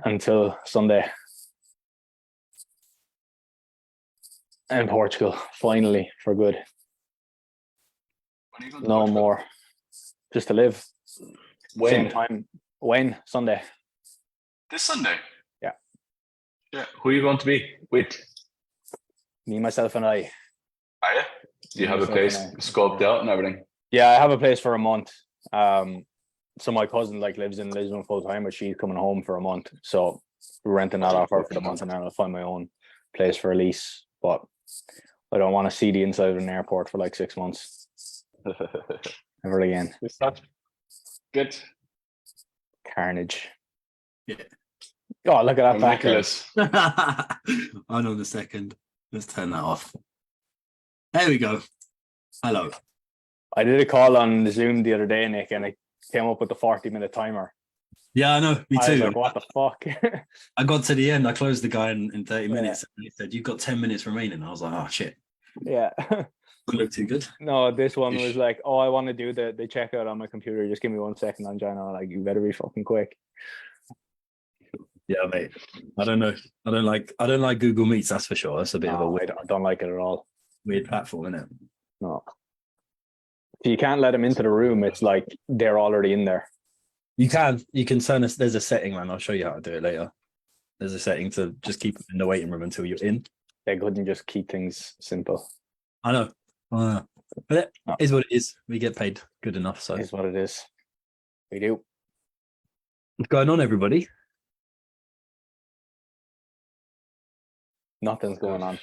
until Sunday in Portugal, finally, for good. When are you going to No Portugal? more, just to live. When? Same time. When? Sunday. This Sunday? Yeah. Yeah. Who are you going to be with? Me, myself, and I. Are you? Do you have a place scoped out and everything? Yeah, I have a place for a month. So my cousin lives in Lisbon full time, but she's coming home for a month. So we're renting that off her for the month, and then I'll find my own place for a lease. But I don't want to see the inside of an airport for like 6 months. Never again. It's not good. Carnage. Yeah. Oh, look at that back. Nicholas. I'm on the second. Let's turn that off. There we go. Hello. I did a call on Zoom the other day, Nick, and it came up with the 40-minute timer. Yeah, I know. Me I too. was like, what the fuck? I got to the end. I closed the guy in 30 minutes. And he said, "You've got 10 minutes remaining." I was like, "Oh shit." Yeah. Doesn't look too good. No, this one was like, "Oh, I want to do the checkout on my computer. Just give me 1 second on China." Like, you better be fucking quick. Yeah, mate. I don't know. I don't like Google Meets. That's for sure. That's a bit of a weird, I don't like it at all. weird platform, isn't it? No. If you can't let them into the room, it's like they're already in there. You can turn us. There's a setting, man. I'll show you how to do it later. There's a setting to just keep them in the waiting room until you're in. They couldn't just keep things simple. I know. But it is what it is. We get paid good enough. So Is what it is. We do. what's going on, everybody? Nothing's going on.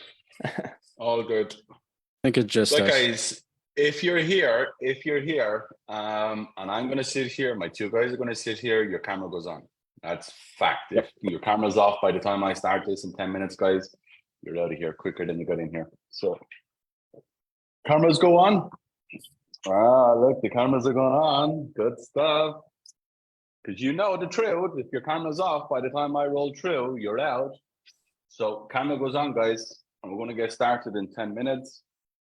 All good. I think it just Look, guys, if you're here, and I'm going to sit here, my two guys are going to sit here, your camera goes on. That's fact. If your camera's off by the time I start this in 10 minutes, guys, you're out of here quicker than you got in here. So, cameras go on. Ah, look, the cameras are going on. Good stuff. Because you know the truth. If your camera's off by the time I roll through, you're out. So, camera goes on, guys. And we're going to get started in 10 minutes.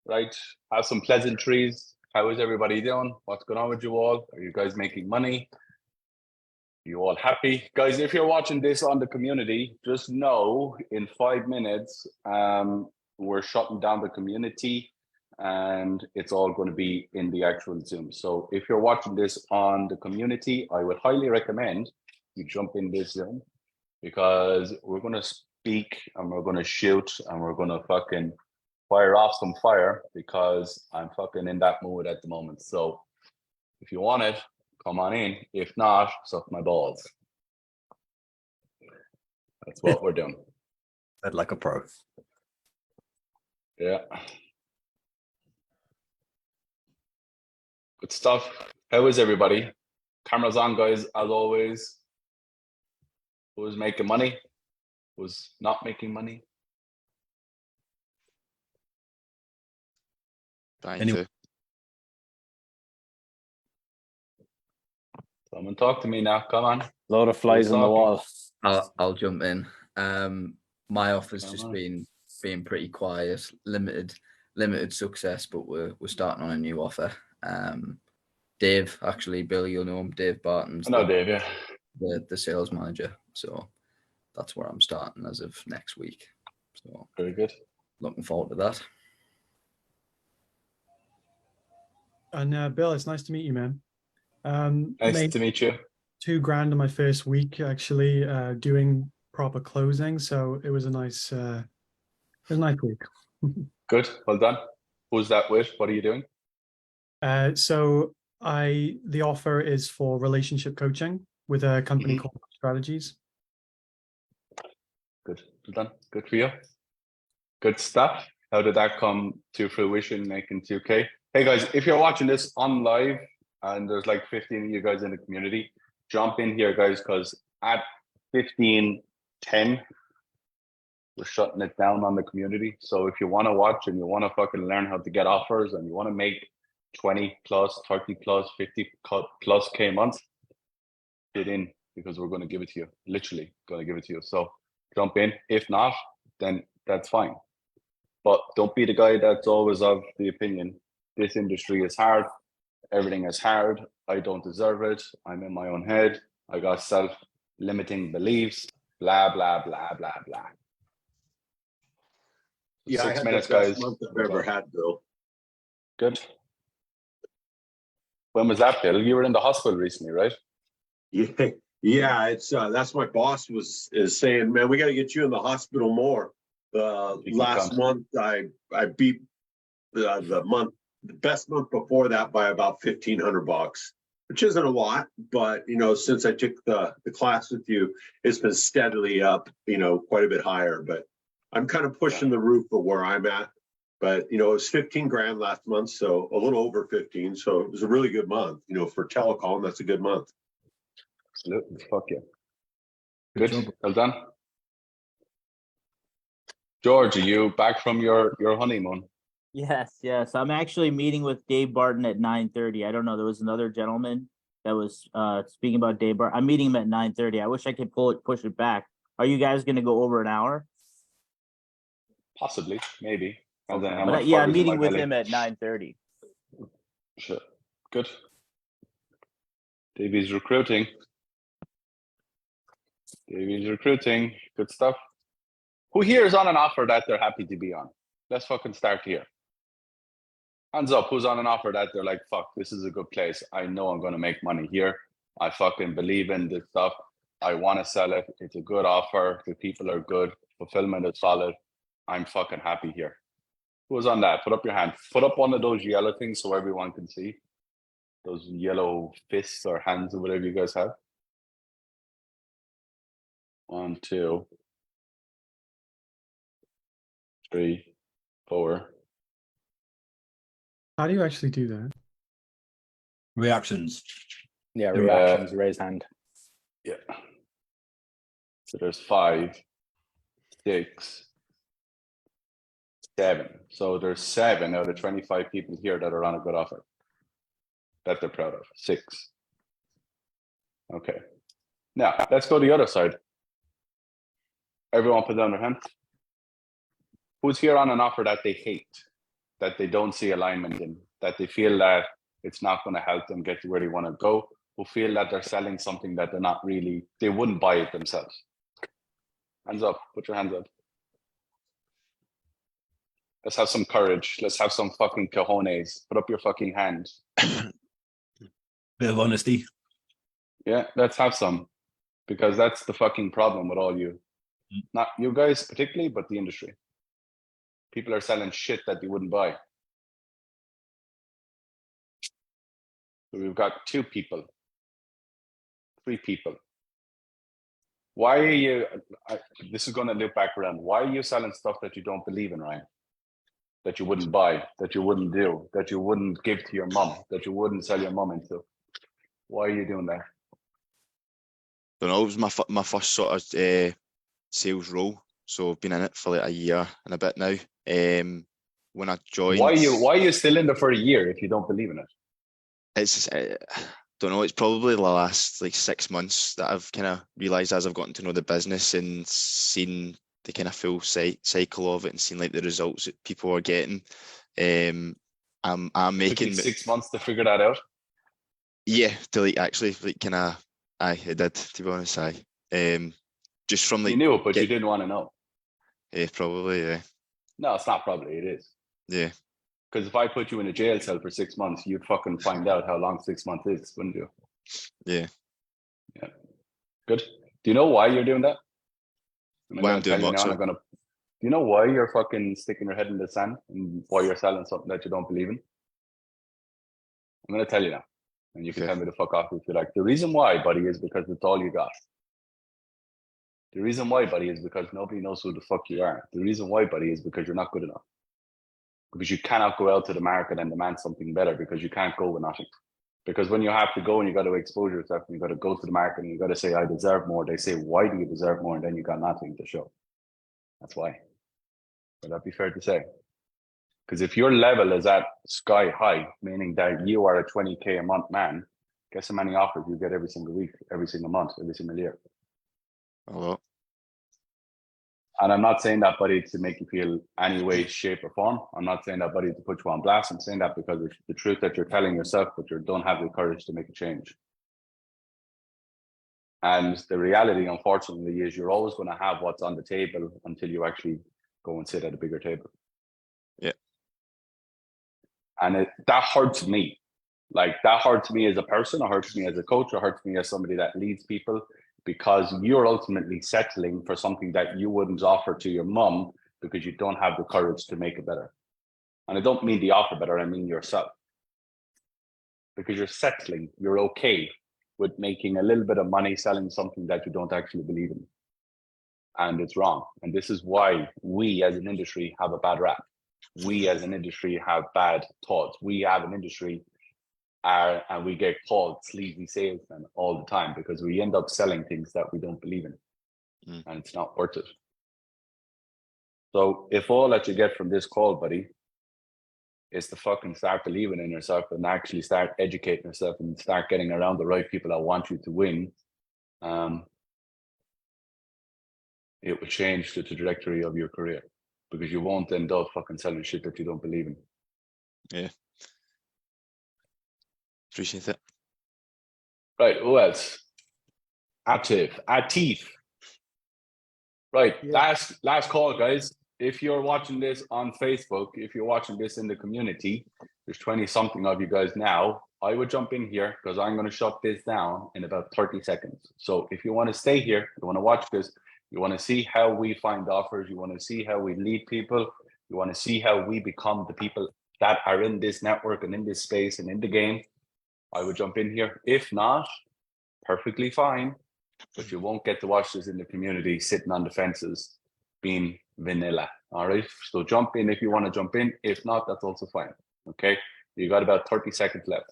Right? Have some pleasantries. How is everybody doing? What's going on with you all? Are you guys making money? Are you all happy? Guys, if you're watching this on the community, just know in 5 minutes, we're shutting down the community and it's all going to be in the actual Zoom. So if you're watching this on the community, I would highly recommend you jump in this Zoom because we're going to speak and we're going to shoot and we're going to fucking fire off some fire because I'm fucking in that mood at the moment. So if you want it, come on in. If not, suck my balls. That's what we're doing. Said like a pro. Yeah. Good stuff. How is everybody? Cameras on, guys, as always. Who's making money? Who's not making money? Anyway. Someone talk to me now. Come on. Load of flies on the wall. I'll jump in. My offer's just been pretty quiet, limited success, but we're starting on a new offer. Dave, actually, Bill, you'll know him. Dave Barton's Dave, yeah. The sales manager. So that's where I'm starting as of next week. So very good. Looking forward to that. And Bill, it's nice to meet you, man. Nice to meet you. $2,000 in my first week, actually, doing proper closing. So it was a nice week. Good, well done. Who's that with? What are you doing? So the offer is for relationship coaching with a company called Strategies. Good, well done. Good for you. Good stuff. How did that come to fruition, making 2K? Hey guys, if you're watching this on live and there's like 15 of you guys in the community, jump in here, guys, because at 15:10, we're shutting it down on the community. So if you want to watch and you want to fucking learn how to get offers and you want to make 20 plus, 30 plus, 50 plus K months, get in because we're going to give it to you. Literally going to give it to you. So jump in. If not, then that's fine. But don't be the guy that's always of the opinion, this industry is hard. Everything is hard. I don't deserve it. I'm in my own head. I got limiting beliefs, blah, blah, blah, blah, blah. Yeah, I 6 had minutes, the best guys. month I've ever had, Bill. Good. When was that, Bill? You were in the hospital recently, right? Yeah, yeah. It's that's my boss is saying, man, we got to get you in the hospital more. Last month, I beat the best month before that by about $1,500, which isn't a lot, but you know, since I took the class with you, it's been steadily up, you know, quite a bit higher. But I'm kind of pushing the roof of where I'm at. But you know, it was 15 grand last month, so a little over 15. So it was a really good month. You know, for telecom, that's a good month. Absolutely. Fuck yeah. Good Good. job. Well done. George, are you back from your honeymoon? Yes. I'm actually meeting with Dave Barton at 9:30. I don't know. There was another gentleman that was speaking about Dave Barton. I'm meeting him at 9:30. I wish I could push it back. Are you guys going to go over an hour? Possibly, maybe. Okay. How But much yeah, I'm fart's in meeting my with belly? him at 9:30. Sure. Good. Davey's recruiting. Good stuff. Who here is on an offer that they're happy to be on? Let's fucking start here. Hands up, who's on an offer that they're like, fuck, this is a good place. I know I'm going to make money here. I fucking believe in this stuff. I want to sell it. It's a good offer. The people are good. Fulfillment is solid. I'm fucking happy here. Who's on that? Put up your hand. Put up one of those yellow things so everyone can see. Those yellow fists or hands or whatever you guys have. 1, 2, 3, 4. How do you actually do that? Reactions. Yeah, reactions, raised hand. Yeah. So there's 5, 6, 7. So there's 7 out of 25 people here that are on a good offer that they're proud of. 6. Okay. Now let's go to the other side. Everyone put down their hand. Who's here on an offer that they hate, that they don't see alignment in, that they feel that it's not going to help them get to where they want to go, who feel that they're selling something that they're not really, they wouldn't buy it themselves? Hands up. Put your hands up. Let's have some courage. Let's have some fucking cojones. Put up your fucking hand. Bit of honesty. Yeah, let's have some. Because that's the fucking problem with all you. Not you guys particularly, but the industry. People are selling shit that they wouldn't buy. So we've got 2 people. 3 people. Why are you, this is going to loop back around. Why are you selling stuff that you don't believe in, Ryan? That you wouldn't buy, that you wouldn't do, that you wouldn't give to your mum, that you wouldn't sell your mum into? Why are you doing that? Don't know. It was my first sort of sales role, so I've been in it for like a year and a bit now. When I joined, Why are you still in there for a year if you don't believe in it? It's don't know. It's probably the last like 6 months that I've kind of realised as I've gotten to know the business and seen the kind of full cycle of it and seen like the results that people are getting. I'm making Took you 6 months to figure that out. Yeah, to like actually like kind of I did, to be honest. Just from like You knew it, but you didn't want to know. Yeah, probably. Yeah. No, it's not probably. It is. Yeah. Because if I put you in a jail cell for 6 months, you'd fucking find out how long 6 months is, wouldn't you? Yeah. Yeah. Good. Do you know why you're doing that? Why I'm doing what? Do you know why you're fucking sticking your head in the sand and why you're selling something that you don't believe in? I'm going to tell you now. And you can tell me to fuck off if you like. The reason why, buddy, is because it's all you got. The reason why, buddy, is because nobody knows who the fuck you are. The reason why, buddy, is because you're not good enough. Because you cannot go out to the market and demand something better because you can't go with nothing. Because when you have to go and you got to expose yourself and you got to go to the market and you got to say, I deserve more. They say, why do you deserve more? And then you got nothing to show. That's why. Would that be fair to say? Because if your level is at sky high, meaning that you are a 20K a month man, guess how many offers you get every single week, every single month, every single year? A lot. And I'm not saying that, buddy, to make you feel any way, shape, or form. I'm not saying that, buddy, to put you on blast. I'm saying that because it's the truth that you're telling yourself, but you don't have the courage to make a change. And the reality, unfortunately, is you're always going to have what's on the table until you actually go and sit at a bigger table. Yeah. And that hurts me. Like, that hurts me as a person, it hurts me as a coach, it hurts me as somebody that leads people, because you're ultimately settling for something that you wouldn't offer to your mum because you don't have the courage to make it better. And I don't mean the offer better, I mean yourself. Because you're settling, you're okay with making a little bit of money selling something that you don't actually believe in. And it's wrong. And this is why we as an industry have a bad rap. We as an industry have bad thoughts. We have an industry and we get called sleazy salesmen all the time because we end up selling things that we don't believe in. And it's not worth it. So if all that you get from this call, buddy, is to fucking start believing in yourself and actually start educating yourself and start getting around the right people that want you to win, it will change the trajectory of your career, because you won't end up fucking selling shit that you don't believe in. Yeah. Appreciate it. Right, who else? Atif. Right, Yeah. last call, guys. If you're watching this on Facebook, if you're watching this in the community, there's 20 something of you guys now. I would jump in here because I'm going to shut this down in about 30 seconds. So if you want to stay here, you want to watch this, you want to see how we find offers, you want to see how we lead people, you want to see how we become the people that are in this network and in this space and in the game, I would jump in here. If not, perfectly fine. But you won't get to watch this in the community sitting on the fences being vanilla. All right. So jump in if you want to jump in. If not, that's also fine. Okay. You got about 30 seconds left.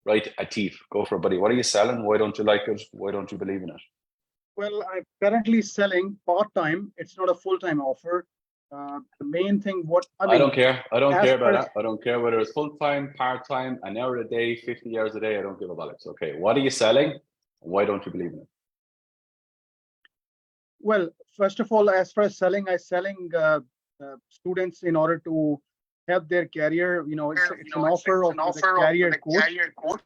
Right. Atif, go for it, buddy. What are you selling? Why don't you like it? Why don't you believe in it? Well, I'm currently selling part-time. It's not a full-time offer. The main thing, I don't care. I don't as care about per- that. I don't care whether it's full-time, part-time, an hour a day, 50 hours a day. I don't give a bollocks. Okay. What are you selling? Why don't you believe in it? Well, first of all, as far as selling, I'm selling students in order to help their career. You know, it's an offer of a career coach.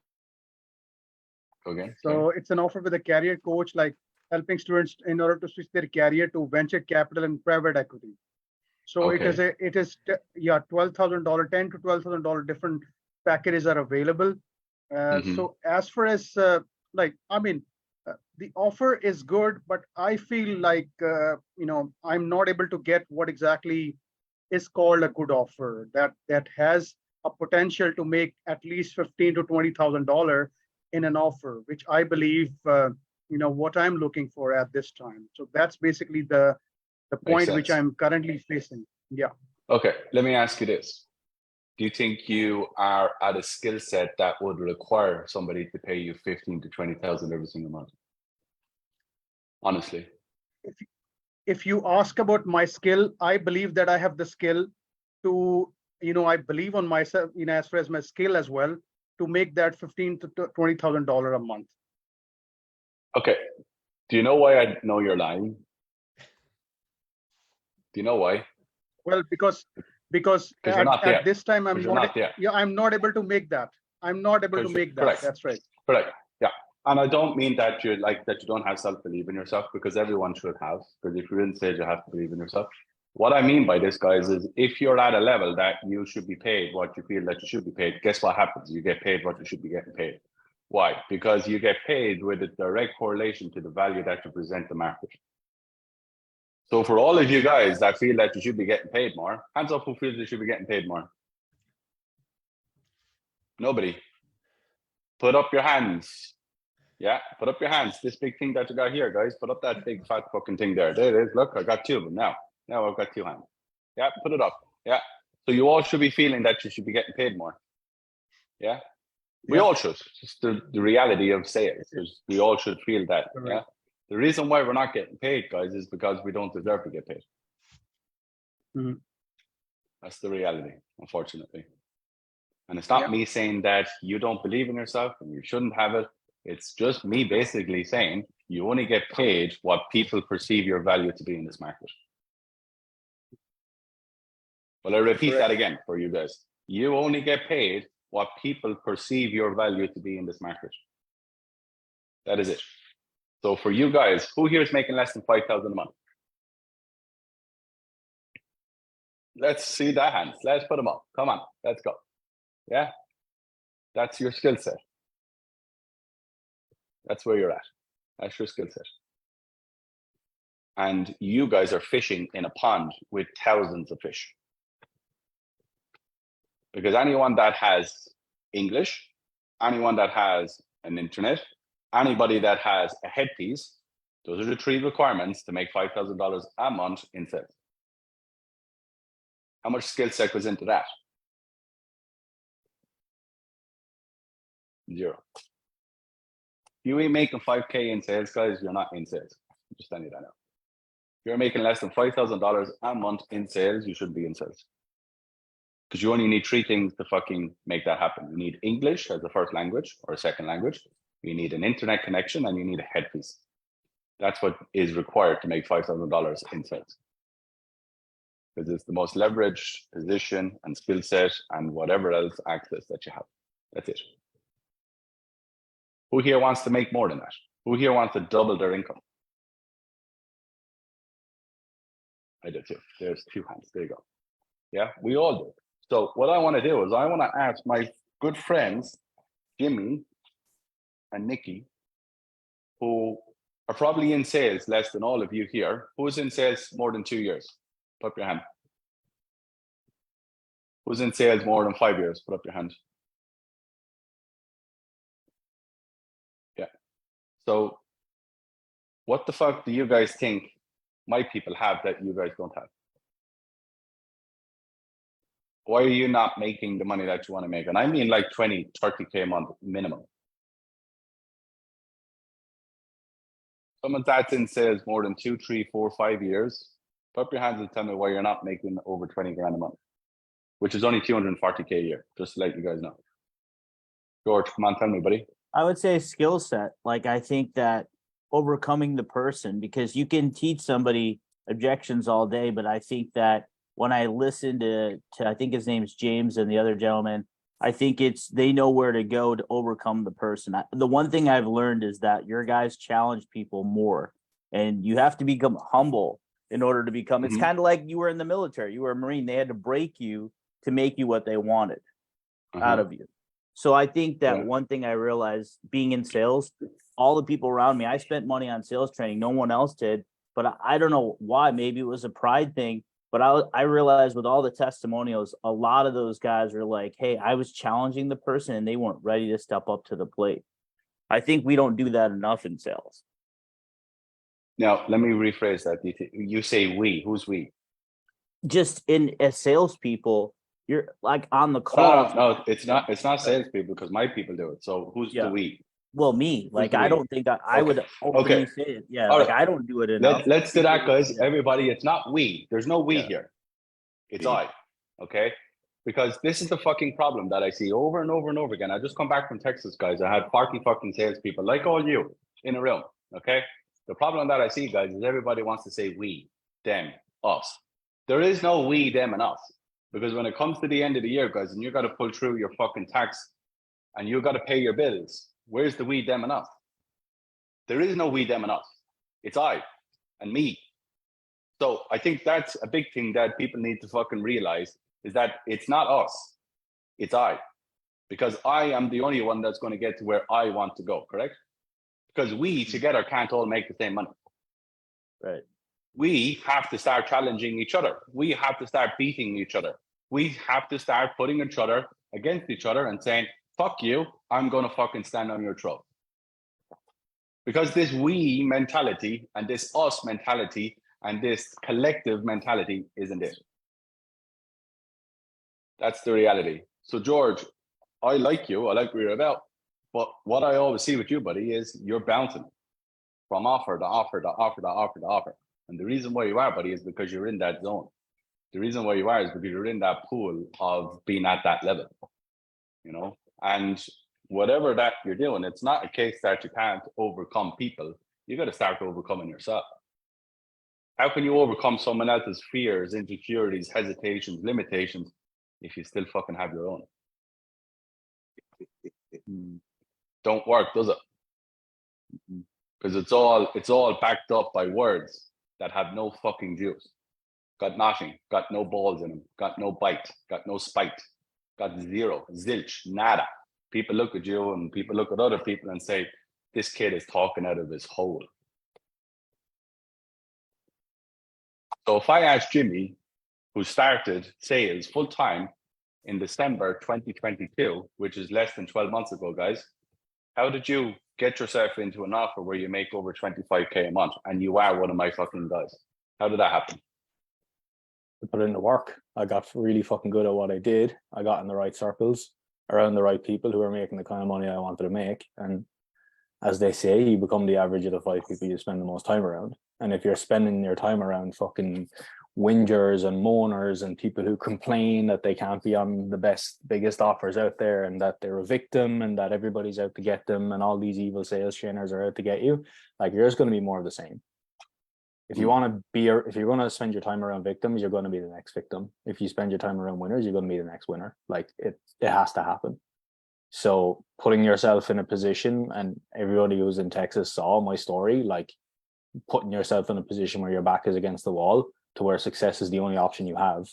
Okay. So it's an offer with a career coach, like helping students in order to switch their career to venture capital and private equity. So it is $12,000, $10,000 to $12,000 different packages are available. So as far as the offer is good, but I feel like I'm not able to get what exactly is called a good offer that has a potential to make at least $15,000 to $20,000 in an offer, which I believe what I'm looking for at this time. So that's basically the point which I'm currently facing. Yeah. Okay, let me ask you this. Do you think you are at a skill set that would require somebody to pay you 15 to 20,000 every single month? Honestly. If you ask about my skill, I believe that I have the skill to, I believe on myself, as far as my skill as well, to make that $15,000 to $20,000 a month. Okay. Do you know why I know you're lying? Do you know why? Well, because at this time I'm not able to make that. I'm not able to make that. Correct. That's right. Correct. Yeah. And I don't mean that you don't have self-belief in yourself, because everyone should have, because if you're in stage, you have to believe in yourself. What I mean by this, guys, is if you're at a level that you should be paid what you feel that you should be paid, guess what happens? You get paid what you should be getting paid. Why? Because you get paid with a direct correlation to the value that you present the market. So for all of you guys that feel that you should be getting paid more, hands up who feels you should be getting paid more. Nobody. Put up your hands. Yeah, put up your hands. This big thing that you got here, guys. Put up that big fat fucking thing there. There it is. Look, I got two of them now. Now I've got two hands. Yeah, put it up. Yeah. So you all should be feeling that you should be getting paid more. Yeah. We all should. It's the reality of sales. We all should feel that. Yeah. The reason why we're not getting paid, guys, is because we don't deserve to get paid. That's the reality, unfortunately. And it's not me saying that you don't believe in yourself and you shouldn't have it. It's just me basically saying you only get paid what people perceive your value to be in this market. Well, I repeat that again for you guys. You only get paid what people perceive your value to be in this market. That is it. So for you guys, who here is making less than 5,000 a month? Let's see that hands. Let's put them up. Come on, let's go. Yeah, that's your skill set. That's where you're at. That's your skill set. And you guys are fishing in a pond with thousands of fish. Because anyone that has English, anyone that has an internet, anybody that has a headpiece, those are the 3 requirements to make $5,000 a month in sales. How much skill set goes into that? 0. If you ain't making 5K in sales, guys, you're not in sales. I'm just telling you that now. If you're making less than $5,000 a month in sales, you should be in sales. Because you only need 3 things to fucking make that happen. You need English as a first language or a second language. You need an internet connection and you need a headpiece. That's what is required to make $5,000 in sales. Because it's the most leveraged position and skill set and whatever else access that you have. That's it. Who here wants to make more than that? Who here wants to double their income? I do too. There's 2 hands. There you go. Yeah, we all do. So what I want to do is I want to ask my good friends, Jimmy and Nikki, who are probably in sales less than all of you here. Who's in sales more than 2 years? Put up your hand. Who's in sales more than 5 years? Put up your hand. Yeah. So what the fuck do you guys think my people have that you guys don't have? Why are you not making the money that you want to make? And I mean like 20, 30K a month minimum. Someone that's in sales more than 2, 3, 4, 5 years, put up your hands and tell me why you're not making over 20 grand a month, which is only 240K a year, just to let you guys know. George, come on, tell me, buddy. I would say skill set. Like, I think that overcoming the person, because you can teach somebody objections all day, but I think that when I listen to I think his name's James and the other gentleman, I think they know where to go to overcome the person. The one thing I've learned is that your guys challenge people more, and you have to become humble in order to become. It's kind of like you were in the military, you were a Marine. They had to break you to make you what they wanted out of you. So I think that one thing I realized being in sales, all the people around me, I spent money on sales training. No one else did, but I don't know why. Maybe it was a pride thing. But I realized with all the testimonials, a lot of those guys were like, hey, I was challenging the person and they weren't ready to step up to the plate. I think we don't do that enough in sales. Now, let me rephrase that. You say we. Who's we? Just as salespeople, you're like on the call. No, it's not. It's not salespeople because my people do it. So who's the we? Well, me. Like, I don't think I would openly say it. Yeah, all like right. I don't do it enough. Let's do that, guys. Everybody, it's not we. There's no we here. It's I. Okay? Because this is the fucking problem that I see over and over and over again. I just come back from Texas, guys. I had 40 fucking salespeople, like all you, in a room. Okay? The problem that I see, guys, is everybody wants to say we, them, us. There is no we, them, and us. Because when it comes to the end of the year, guys, and you got to pull through your fucking tax and you got to pay your bills, where's the we, them, and us? There is no we, them, and us. It's I and me. So I think that's a big thing that people need to fucking realize is that it's not us, it's I. Because I am the only one that's going to get to where I want to go, correct? Because we together can't all make the same money. Right. We have to start challenging each other. We have to start beating each other. We have to start putting each other against each other and saying, fuck you, I'm going to fucking stand on your throat. Because this we mentality and this us mentality and this collective mentality isn't it. That's the reality. So George, I like you. I like what you're about. But what I always see with you, buddy, is you're bouncing from offer to offer to offer to offer to offer. And the reason why you are, buddy, is because you're in that zone. The reason why you are is because you're in that pool of being at that level, you know? And whatever that you're doing, it's not a case that you can't overcome people. You got to start overcoming yourself. How can you overcome someone else's fears, insecurities, hesitations, limitations if you still fucking have your own? Don't work, does it? because it's all backed up by words that have no fucking juice. Got nothing, got no balls in them, got no bite, got no spite, got zero, zilch, nada. People look at you and people look at other people and say, this kid is talking out of his hole. So if I ask Jimmy, who started sales full time in December 2022, which is less than 12 months ago, guys, how did you get yourself into an offer where you make over 25K a month and you are one of my fucking guys? How did that happen? I put in the work. I got really fucking good at what I did. I got in the right circles, around the right people who were making the kind of money I wanted to make. And as they say, you become the average of the 5 people you spend the most time around. And if you're spending your time around fucking whingers and moaners and people who complain that they can't be on the biggest offers out there and that they're a victim and that everybody's out to get them and all these evil sales trainers are out to get you, like, you're just going to be more of the same. If you want to be, if you're going to spend your time around victims, you're going to be the next victim. If you spend your time around winners, you're going to be the next winner. Like, it has to happen. So putting yourself in a position, and everybody who's in Texas saw my story, like putting yourself in a position where your back is against the wall to where success is the only option you have.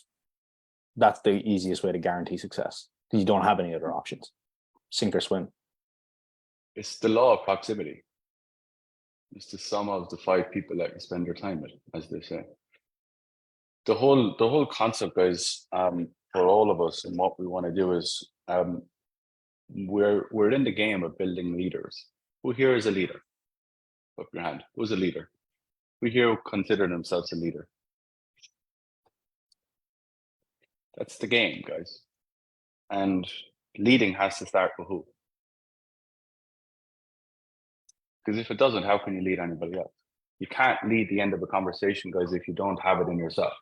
That's the easiest way to guarantee success, because you don't have any other options. Sink or swim. It's the law of proximity. It's the sum of the 5 people that you spend your time with, as they say. The whole concept, guys, for all of us, and what we want to do is, we're in the game of building leaders. Who here is a leader? Put up your hand. Who's a leader? Who here consider themselves a leader? That's the game, guys. And leading has to start with who? Because if it doesn't, how can you lead anybody else? You can't lead the end of a conversation, guys, if you don't have it in yourself.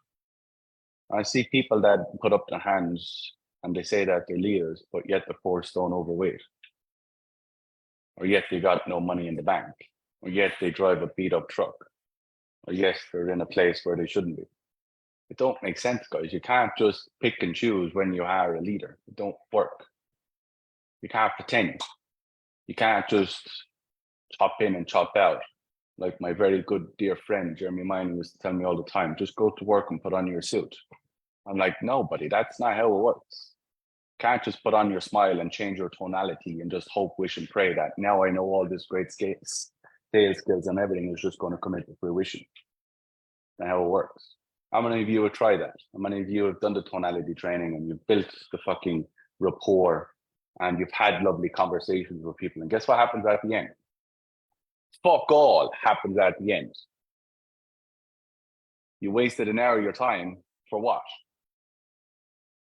I see people that put up their hands and they say that they're leaders, but yet they're 4 stone overweight. Or yet they got no money in the bank. Or yet they drive a beat up truck. Or yes, they're in a place where they shouldn't be. It don't make sense, guys. You can't just pick and choose when you are a leader. It don't work. You can't pretend. You can't just chop in and chop out. Like my very good dear friend, Jeremy Miney, used to tell me all the time, just go to work and put on your suit. I'm like, no, buddy, that's not how it works. Can't just put on your smile and change your tonality and just hope, wish, and pray that now I know all this great sales skills and everything is just going to come into fruition. That's how it works. How many of you have tried that? How many of you have done the tonality training and you've built the fucking rapport and you've had lovely conversations with people? And guess what happens at the end? Fuck all happens at the end. You wasted an hour of your time for what?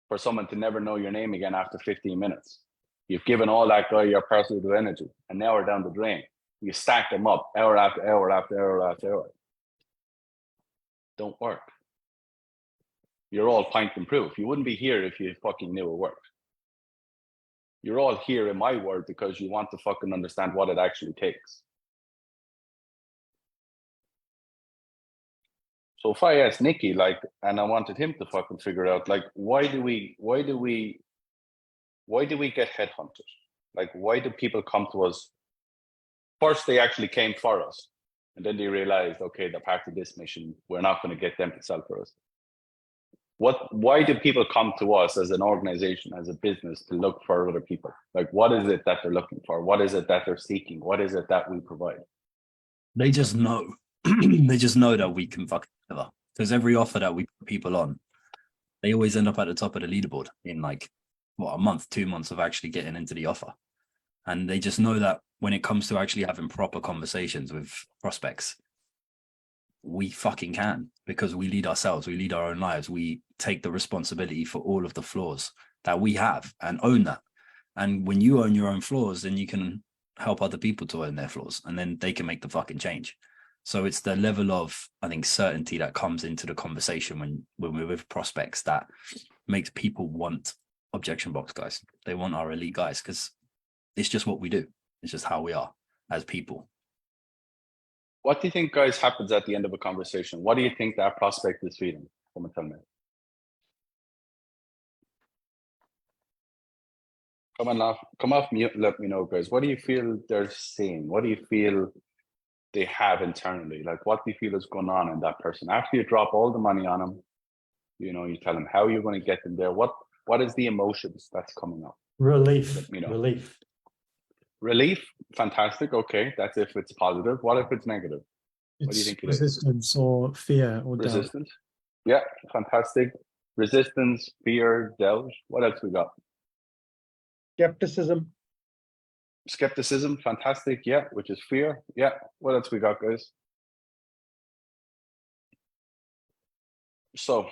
For someone to never know your name again after 15 minutes. You've given all that guy your personal energy and now we're down the drain. You stack them up hour after hour after hour after hour. Don't work. You're all point and proof. You wouldn't be here if you fucking knew it worked. You're all here in my world because you want to fucking understand what it actually takes. So if I asked Nicky, like, and I wanted him to fucking figure out, like, why do we get headhunted? Like, why do people come to us? First, they actually came for us. And then they realized, okay, they're part of this mission. We're not going to get them to sell for us. Why do people come to us as an organization, as a business, to look for other people? Like, what is it that they're looking for? What is it that they're seeking? What is it that we provide? They just know. They just know that we can fucking deliver. Because every offer that we put people on, they always end up at the top of the leaderboard in like, what, a month, 2 months of actually getting into the offer. And they just know that when it comes to actually having proper conversations with prospects, we fucking can, because we lead ourselves, we lead our own lives, we take the responsibility for all of the flaws that we have and own that. And when you own your own flaws, then you can help other people to own their flaws, and then they can make the fucking change. So it's the level of, I think, certainty that comes into the conversation when we're with prospects that makes people want Objection Box guys. They want our elite guys because it's just what we do. It's just how we are as people. What do you think, guys, happens at the end of a conversation? What do you think that prospect is feeling? Come and tell me. Come off mute. Let me know, guys. What do you feel they're saying? What do you feel they have internally? Like, what do you feel is going on in that person? After you drop all the money on them, you know, you tell them how you're going to get them there. What is the emotions that's coming up? Relief. You know, Relief. relief, fantastic. Okay, that's if it's positive. What if it's negative? What do you It's think it is? resistance or fear or doubt. Resistance. Yeah, fantastic. Resistance, fear, doubt. What else we got? Skepticism. Skepticism, fantastic. Yeah, which is fear. Yeah. What else we got, guys? So,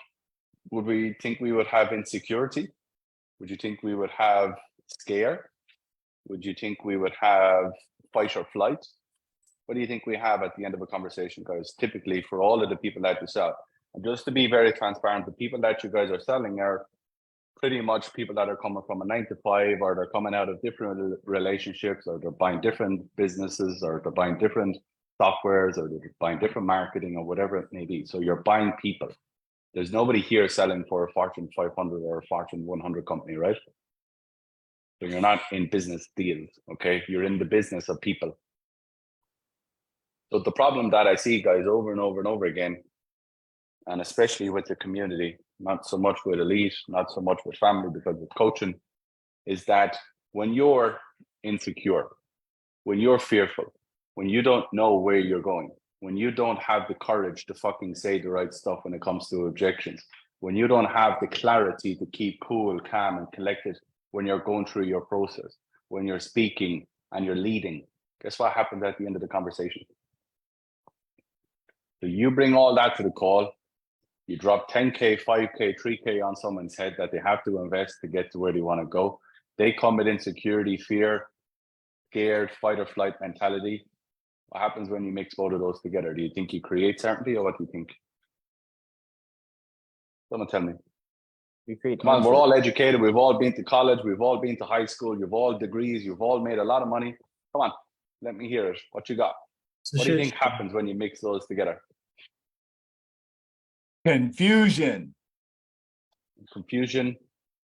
would we think we would have insecurity? Would you think we would have scare? Would you think we would have fight or flight? What do you think we have at the end of a conversation, guys? Typically, for all of the people that you sell, and just to be very transparent, the people that you guys are selling are pretty much people that are coming from a 9 to 5, or they're coming out of different relationships, or they're buying different businesses, or they're buying different softwares, or they're buying different marketing, or whatever it may be. So you're buying people. There's nobody here selling for a Fortune 500 or a Fortune 100 company, right? So you're not in business deals, okay? You're in the business of people. So the problem that I see, guys, over and over and over again, and especially with the community, not so much with elite, not so much with family, because with coaching, is that when you're insecure, when you're fearful, when you don't know where you're going, when you don't have the courage to fucking say the right stuff when it comes to objections, when you don't have the clarity to keep cool, calm, and collected when you're going through your process, when you're speaking and you're leading, guess what happens at the end of the conversation? So you bring all that to the call, you drop 10K, 5K, 3K on someone's head that they have to invest to get to where they want to go. They come with insecurity, fear, scared, fight or flight mentality. What happens when you mix both of those together? Do you think you create certainty, or what do you think? Someone tell me. You create. Come on, we're all educated. We've all been to college. We've all been to high school. You've all degrees. You've all made a lot of money. Come on, let me hear it. What you got? What do you think happens when you mix those together? Confusion. Confusion.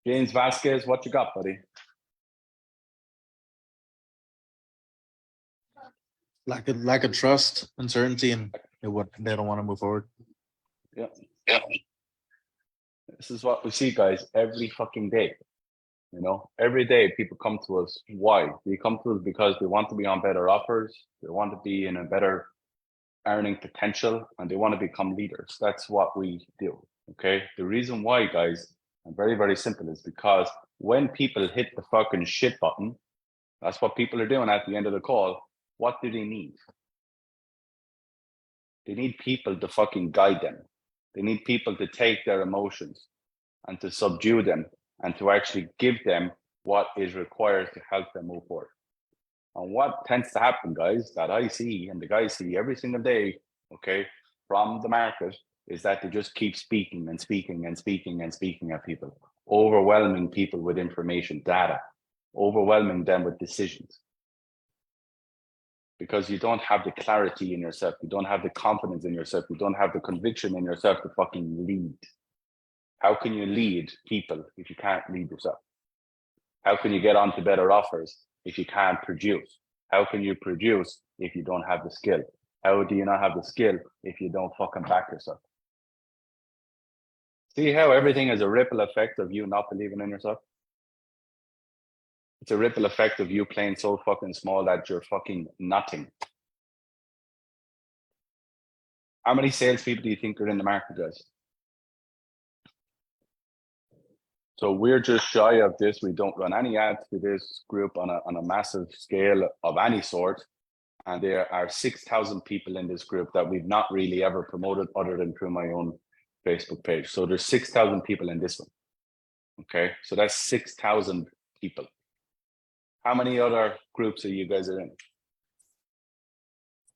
James Vasquez, what you got, buddy? Lack of trust, uncertainty, and what they don't want to move forward. Yeah. This is what we see, guys, every fucking day. You know, every day people come to us. Why? They come to us because they want to be on better offers. They want to be in a better earning potential, and they want to become leaders. That's what we do. Okay. The reason why, guys, and very, very simple, is because when people hit the fucking shit button, that's what people are doing at the end of the call. What do they need? They need people to fucking guide them. They need people to take their emotions and to subdue them and to actually give them what is required to help them move forward. And what tends to happen, guys, that I see and the guys see every single day, okay, from the market, is that they just keep speaking and speaking and speaking and speaking at people, overwhelming people with information, data, overwhelming them with decisions. Because you don't have the clarity in yourself, you don't have the confidence in yourself, you don't have the conviction in yourself to fucking lead. How can you lead people if you can't lead yourself? How can you get onto better offers if you can't produce? How can you produce if you don't have the skill? How do you not have the skill if you don't fucking back yourself? See how everything is a ripple effect of you not believing in yourself? It's a ripple effect of you playing so fucking small that you're fucking nothing. How many salespeople do you think are in the market, guys? So we're just shy of this. We don't run any ads to this group on a massive scale of any sort. And there are 6,000 people in this group that we've not really ever promoted other than through my own Facebook page. So there's 6,000 people in this one. Okay, so that's 6,000 people. How many other groups are you guys in?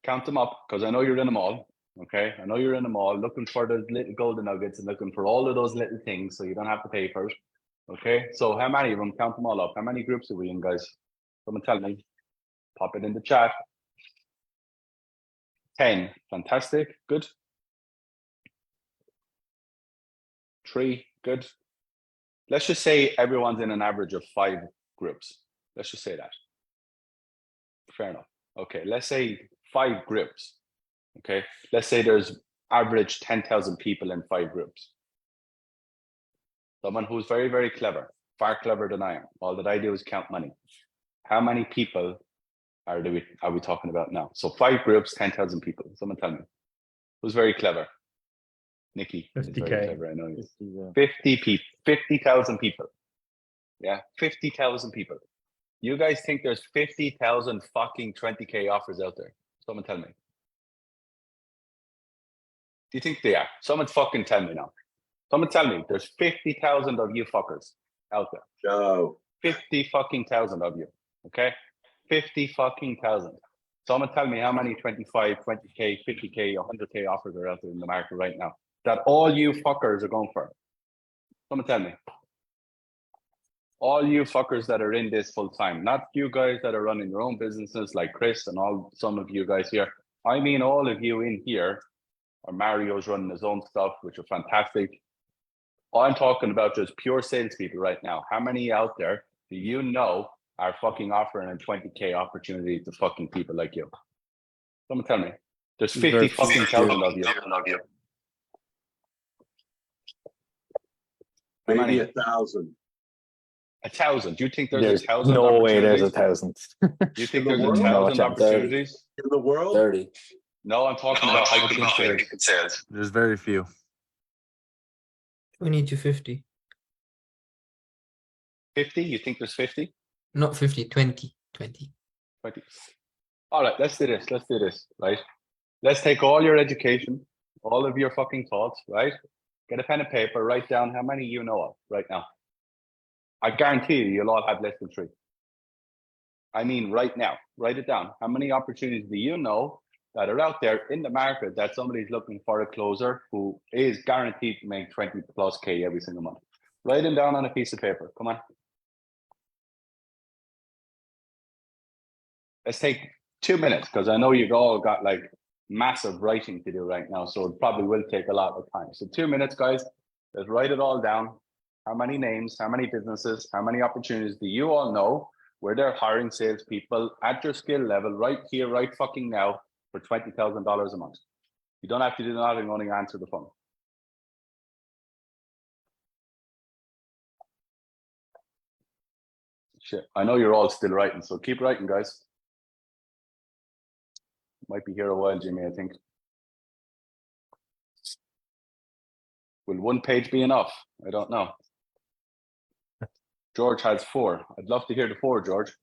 Count them up, because I know you're in them all. Okay, I know you're in them all, looking for those little golden nuggets and looking for all of those little things so you don't have to pay for it. Okay, so how many of them? Count them all up. How many groups are we in, guys? Someone tell me. Pop it in the chat. 10. Fantastic. Good. 3. Good. Let's just say everyone's in an average of 5 groups. Let's just say that. Fair enough. Okay, let's say 5 groups. Okay, let's say there's average 10,000 people in 5 groups. Someone who's very, very clever, far cleverer than I am. All that I do is count money. How many people are we talking about now? So 5 groups, 10,000 people. Someone tell me. Who's very clever? Nikki. 50K. Clever, I know. 50, 50,000 people. Yeah, 50,000 people. You guys think there's 50,000 fucking 20K offers out there? Someone tell me. Do you think they are? Someone fucking tell me now. Someone tell me there's 50,000 of you fuckers out there. No. 50 fucking thousand of you. Okay? 50 fucking thousand. Someone tell me how many 25, 20K, 50K, 100K offers are out there in the market right now that all you fuckers are going for. Someone tell me. All you fuckers that are in this full time, not you guys that are running your own businesses like Chris and some of you guys here. I mean, all of you in here, or Mario's running his own stuff, which are fantastic. I'm talking about just pure salespeople right now. How many out there do you know are fucking offering a 20K opportunity to fucking people like you? Someone tell me. There's 50 fucking thousand of you. Maybe 1,000. 1,000. Do you think there's There's 1,000? no way there's opportunities? 1,000. Do you think In the there's world? 1,000 No, opportunities? In the world? 30. No, I'm talking about high ticket sales. There's very few. 20 to 50. 50? You think there's 50? Not 50, 20. 20. 20. All right, let's do this, right? Let's take all your education, all of your fucking thoughts, right? Get a pen and paper, write down how many you know of right now. I guarantee you'll all have less than 3. I mean, right now, write it down. How many opportunities do you know that are out there in the market that somebody's looking for a closer who is guaranteed to make 20 plus K every single month? Write them down on a piece of paper. Come on. Let's take 2 minutes because I know you've all got like massive writing to do right now. So it probably will take a lot of time. So 2 minutes, guys. Let's write it all down. How many names, how many businesses, how many opportunities do you all know where they're hiring salespeople at your skill level right here, right fucking now for $20,000 a month? You don't have to do nothing, only answer the phone. Shit, I know you're all still writing, so keep writing, guys. Might be here a while, Jimmy, I think. Will 1 page be enough? I don't know. George has 4. I'd love to hear the 4, George.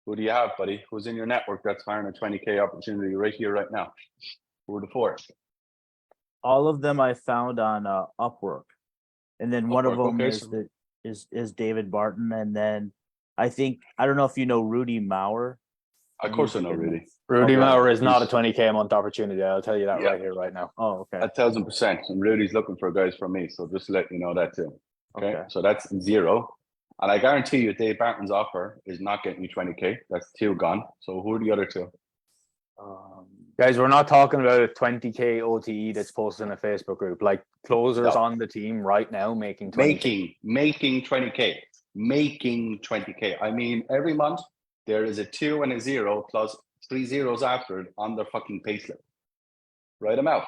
Who do you have, buddy? Who's in your network that's hiring a 20K opportunity right here, right now? Who are the 4? all of them I found on Upwork, and then one of Upwork, them okay, is David Barton, and then I don't know if you know Rudy Maurer. Of course I know Rudy. Rudy Okay. Maurer is not a 20K a month opportunity. I'll tell you that Yeah. right here, right now. Oh, okay. 1,000%. And Rudy's looking for guys from me. So just to let you know that too. Okay. So that's 0. And I guarantee you Dave Barton's offer is not getting you 20K. That's 2 gone. So who are the other 2? Guys, we're not talking about a 20K OTE that's posted in a Facebook group. Like closers No. on the team right now making 20K. Making 20K. Making 20K. I mean, every month there is a 2 and a 0 plus 3 zeros after it on their fucking payslip. Write them out.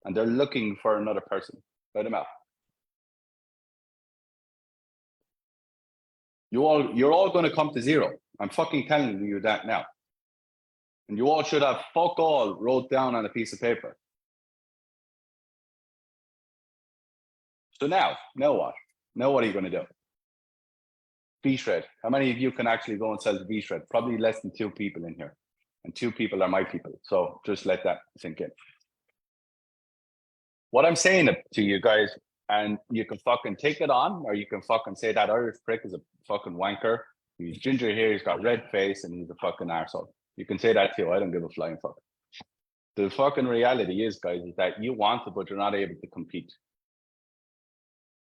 And they're looking for another person. Write them out. You're all going to come to 0. I'm fucking telling you that now. And you all should have fuck all wrote down on a piece of paper. So now what? Now what are you going to do? V-Shred. How many of you can actually go and sell the V-Shred? Probably less than 2 people in here. And 2 people are my people. So just let that sink in. What I'm saying to you guys, and you can fucking take it on, or you can fucking say that Irish prick is a fucking wanker. He's ginger hair, he's got red face, and he's a fucking arsehole. You can say that too. I don't give a flying fuck. The fucking reality is, guys, is that you want it, but you're not able to compete.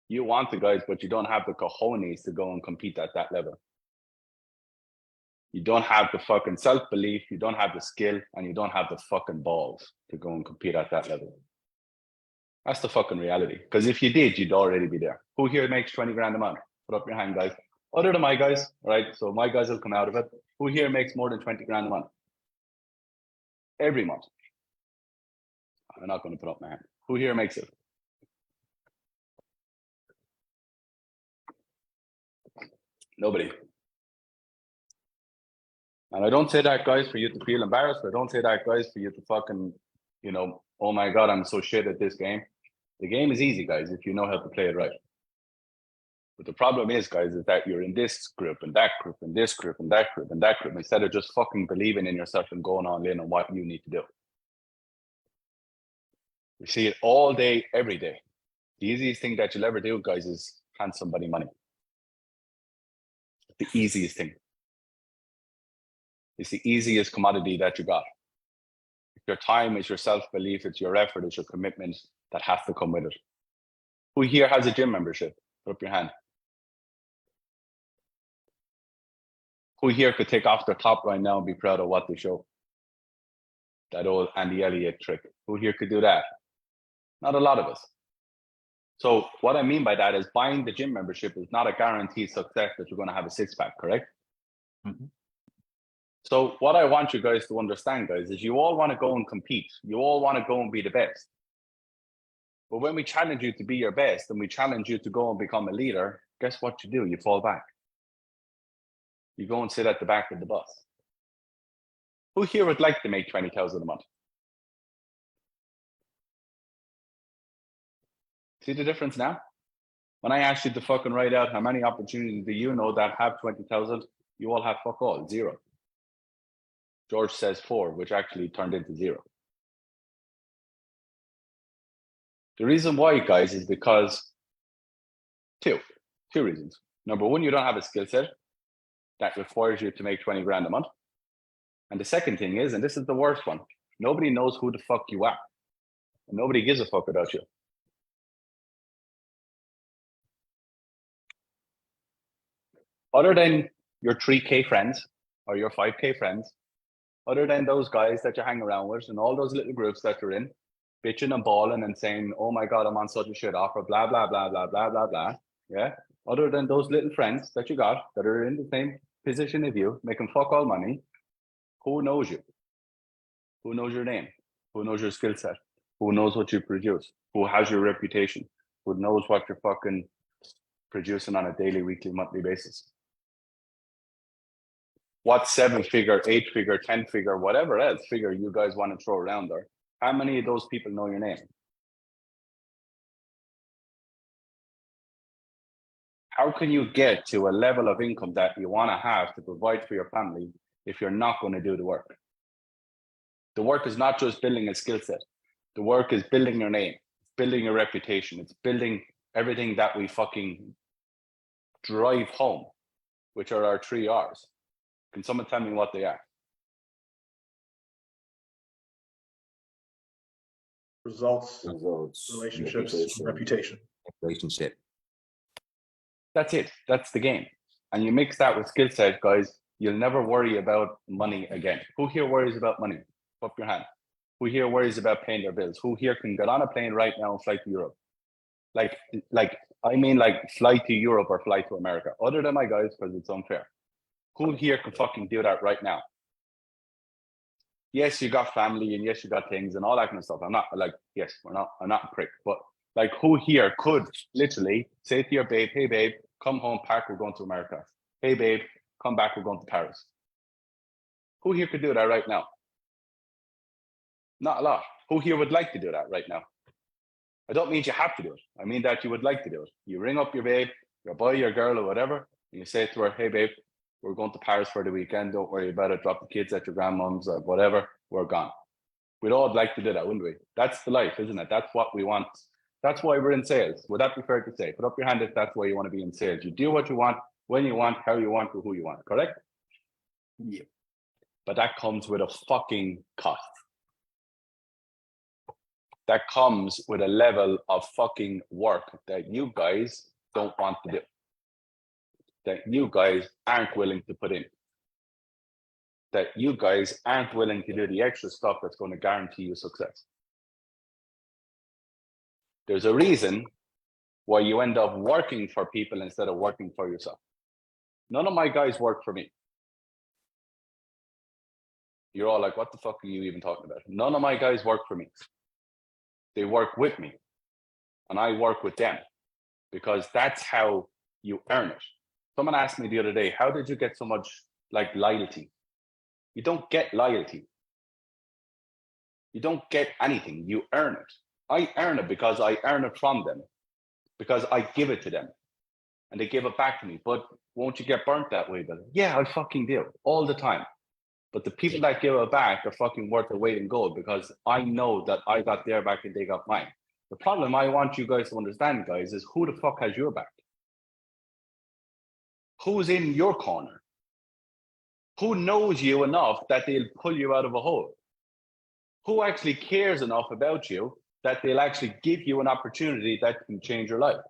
You want the guys, but you don't have the cojones to go and compete at that level. You don't have the fucking self-belief, you don't have the skill, and you don't have the fucking balls to go and compete at that level. That's the fucking reality. Because if you did, you'd already be there. Who here makes 20 grand a month? Put up your hand, guys. Other than my guys, right? So my guys will come out of it. Who here makes more than 20 grand a month? Every month. I'm not going to put up my hand. Who here makes it? Nobody. And I don't say that, guys, for you to feel embarrassed. I don't say that, guys, for you to fucking, you know, oh my God, I'm so shit at this game. The game is easy, guys, if you know how to play it right. But the problem is, guys, is that you're in this group and that group and this group and that group and that group instead of just fucking believing in yourself and going all in on what you need to do. We see it all day, every day. The easiest thing that you'll ever do, guys, is hand somebody money. The easiest thing. It's the easiest commodity that you got. Your time is your self-belief, it's your effort, it's your commitment that has to come with it. Who here has a gym membership? Put up your hand. Who here could take off their top right now and be proud of what they show? That old Andy Elliott trick. Who here could do that? Not a lot of us. So what I mean by that is buying the gym membership is not a guaranteed success that you're going to have a six-pack, correct? Mm-hmm. So what I want you guys to understand, guys, is you all want to go and compete. You all want to go and be the best. But when we challenge you to be your best and we challenge you to go and become a leader, guess what you do? You fall back. You go and sit at the back of the bus. Who here would like to make 20,000 a month? See the difference now? When I asked you to fucking write out how many opportunities do you know that have 20,000, you all have fuck all, 0. George says 4, which actually turned into 0. The reason why, guys, is because two reasons. Number one, you don't have a skill set that requires you to make 20 grand a month. And the second thing is, and this is the worst one, nobody knows who the fuck you are. And nobody gives a fuck about you. Other than your 3K friends or your 5K friends, other than those guys that you hang around with and all those little groups that you're in, bitching and bawling and saying, oh my God, I'm on such a shit offer, blah, blah, blah, blah, blah, blah, blah. Yeah. Other than those little friends that you got that are in the same position as you, making fuck all money, who knows you? Who knows your name? Who knows your skill set? Who knows what you produce? Who has your reputation? Who knows what you're fucking producing on a daily, weekly, monthly basis? What 7-figure, 8-figure, 10-figure, whatever else figure you guys want to throw around there? How many of those people know your name? How can you get to a level of income that you want to have to provide for your family if you're not going to do the work? The work is not just building a skill set. The work is building your name, building your reputation. It's building everything that we fucking drive home, which are our 3 R's. Can someone tell me what they are? Results, relationships, reputation. Relationship. That's it. That's the game. And you mix that with skill set, guys, you'll never worry about money again. Who here worries about money? Put up your hand. Who here worries about paying their bills? Who here can get on a plane right now and fly to Europe? Like fly to Europe or fly to America, other than my guys, because it's unfair. Who here can fucking do that right now? Yes, you got family and yes, you got things and all that kind of stuff. I'm not like, yes, I'm not a prick, but like who here could literally say to your babe, hey babe, come home, park, we're going to America. Hey babe, come back, we're going to Paris. Who here could do that right now? Not a lot. Who here would like to do that right now? I don't mean you have to do it. I mean that you would like to do it. You ring up your babe, your boy, your girl, or whatever, and you say to her, hey babe, we're going to Paris for the weekend. Don't worry about it. Drop the kids at your grandmom's or whatever. We're gone. We'd all like to do that, wouldn't we? That's the life, isn't it? That's what we want. That's why we're in sales. Would that be fair to say? Put up your hand if that's why you want to be in sales. You do what you want, when you want, how you want, or who you want. Correct? Yeah. But that comes with a fucking cost. That comes with a level of fucking work that you guys don't want to do. That you guys aren't willing to put in. That you guys aren't willing to do the extra stuff that's going to guarantee you success. There's a reason why you end up working for people instead of working for yourself. None of my guys work for me. You're all like, what the fuck are you even talking about? None of my guys work for me. They work with me. And I work with them because that's how you earn it. Someone asked me the other day, how did you get so much like loyalty? You don't get loyalty. You don't get anything. You earn it. I earn it because I earn it from them, because I give it to them and they give it back to me. But won't you get burnt that way? But yeah, I fucking do all the time. But the people that give it back are fucking worth their weight in gold because I know that I got their back and they got mine. The problem I want you guys to understand, guys, is who the fuck has your back? Who's in your corner? Who knows you enough that they'll pull you out of a hole? Who actually cares enough about you that they'll actually give you an opportunity that can change your life?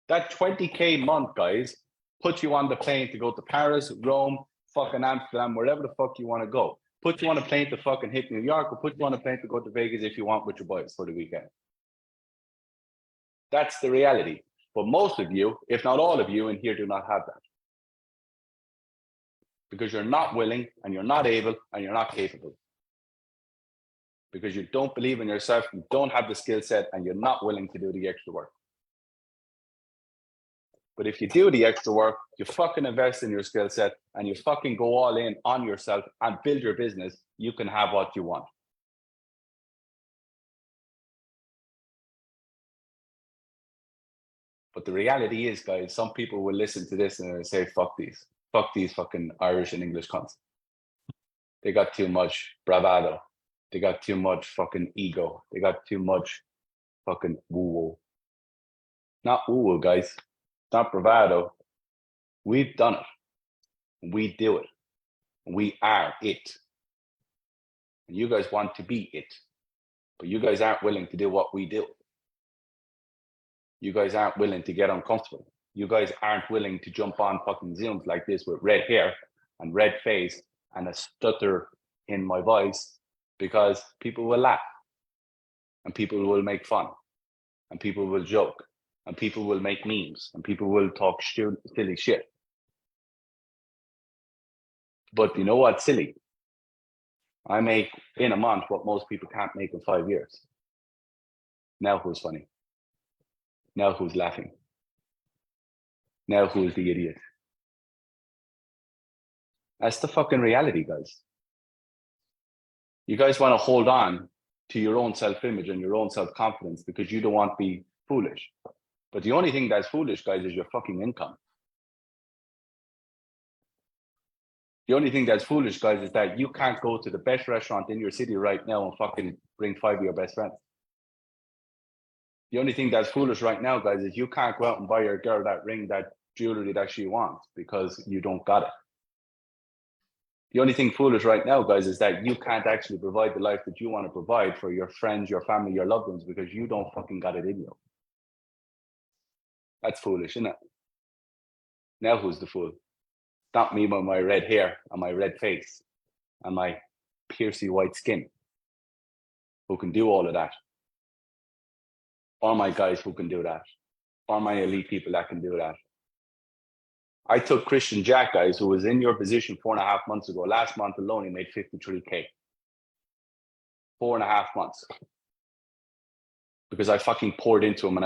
That 20K month, guys, put you on the plane to go to Paris, Rome, fucking Amsterdam, wherever the fuck you want to go. Put you on a plane to fucking hit New York, or put you on a plane to go to Vegas if you want with your boys for the weekend. That's the reality. But most of you, if not all of you in here, do not have that. Because you're not willing, and you're not able, and you're not capable. Because you don't believe in yourself, you don't have the skill set, and you're not willing to do the extra work. But if you do the extra work, you fucking invest in your skill set, and you fucking go all in on yourself and build your business, you can have what you want. But the reality is, guys, some people will listen to this and say, fuck these fucking Irish and English cunts. They got too much bravado. They got too much fucking ego. They got too much fucking woo-woo. Not woo-woo, guys. Not bravado. We've done it. We do it. We are it. And you guys want to be it. But you guys aren't willing to do what we do. You guys aren't willing to get uncomfortable. You guys aren't willing to jump on fucking Zooms like this with red hair and red face and a stutter in my voice, because people will laugh and people will make fun and people will joke and people will make memes and people will talk silly shit. But you know what's silly? I make in a month what most people can't make in 5 years. Now who's funny? Now who's laughing? Now who's the idiot? That's the fucking reality, guys. You guys want to hold on to your own self-image and your own self-confidence because you don't want to be foolish. But the only thing that's foolish, guys, is your fucking income. The only thing that's foolish, guys, is that you can't go to the best restaurant in your city right now and fucking bring 5 of your best friends. The only thing that's foolish right now, guys, is you can't go out and buy your girl that ring, that jewelry that she wants because you don't got it. The only thing foolish right now, guys, is that you can't actually provide the life that you want to provide for your friends, your family, your loved ones, because you don't fucking got it in you. That's foolish, isn't it? Now who's the fool? Not me with my red hair and my red face and my piercy white skin who can do all of that. Or my guys who can do that. Or my elite people that can do that. I took Christian Jack, guys, who was in your position 4.5 months ago. Last month alone, he made 53K. 4.5 months. Because I fucking poured into him and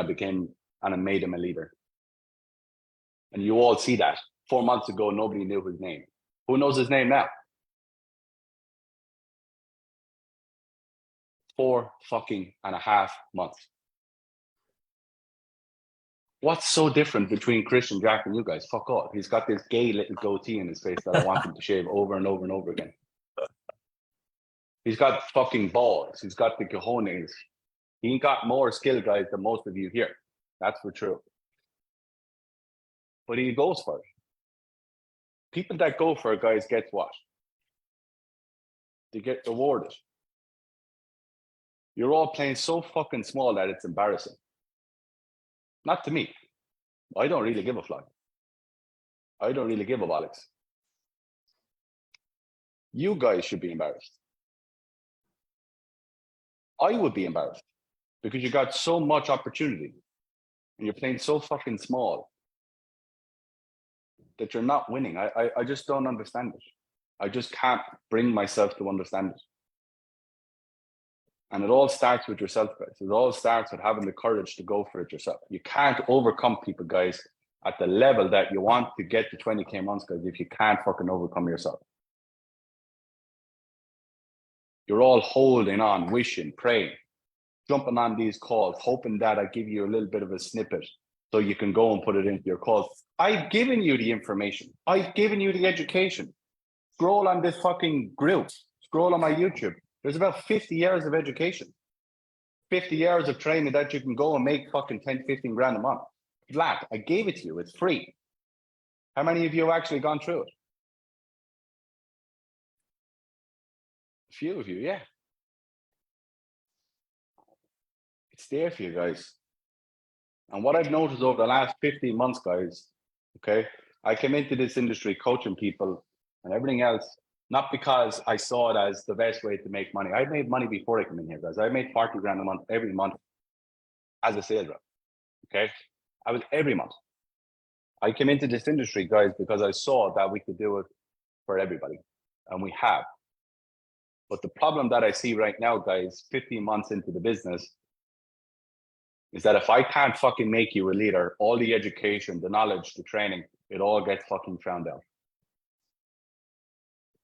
I made him a leader. And you all see that. 4 months ago, nobody knew his name. Who knows his name now? 4.5 months. What's so different between Christian Jack and you guys? Fuck all. He's got this gay little goatee in his face that I want him to shave over and over and over again. He's got fucking balls. He's got the cojones. He got more skill, guys, than most of you here. That's for true. But he goes for it. People that go for it, guys, get what? They get rewarded. You're all playing so fucking small that it's embarrassing. Not to me. I don't really give a flying. I don't really give a bollocks. You guys should be embarrassed. I would be embarrassed because you got so much opportunity and you're playing so fucking small that you're not winning. I just don't understand it. I just can't bring myself to understand it. And it all starts with yourself, guys. It all starts with having the courage to go for it yourself. You can't overcome people, guys, at the level that you want to get to 20K months, guys, if you can't fucking overcome yourself. You're all holding on, wishing, praying, jumping on these calls, hoping that I give you a little bit of a snippet so you can go and put it into your calls. I've given you the information. I've given you the education. Scroll on this fucking group. Scroll on my YouTube. There's about 50 years of education. 50 years of training that you can go and make fucking 10, 15 grand a month. Flat. I gave it to you. It's free. How many of you have actually gone through it? A few of you, yeah. It's there for you guys. And what I've noticed over the last 15 months, guys, okay, I came into this industry coaching people and everything else, not because I saw it as the best way to make money. I made money before I came in here, guys. I made 40 grand a month every month as a sales rep, okay? I was every month. I came into this industry, guys, because I saw that we could do it for everybody, and we have. But the problem that I see right now, guys, 15 months into the business, is that if I can't fucking make you a leader, all the education, the knowledge, the training, it all gets fucking found out.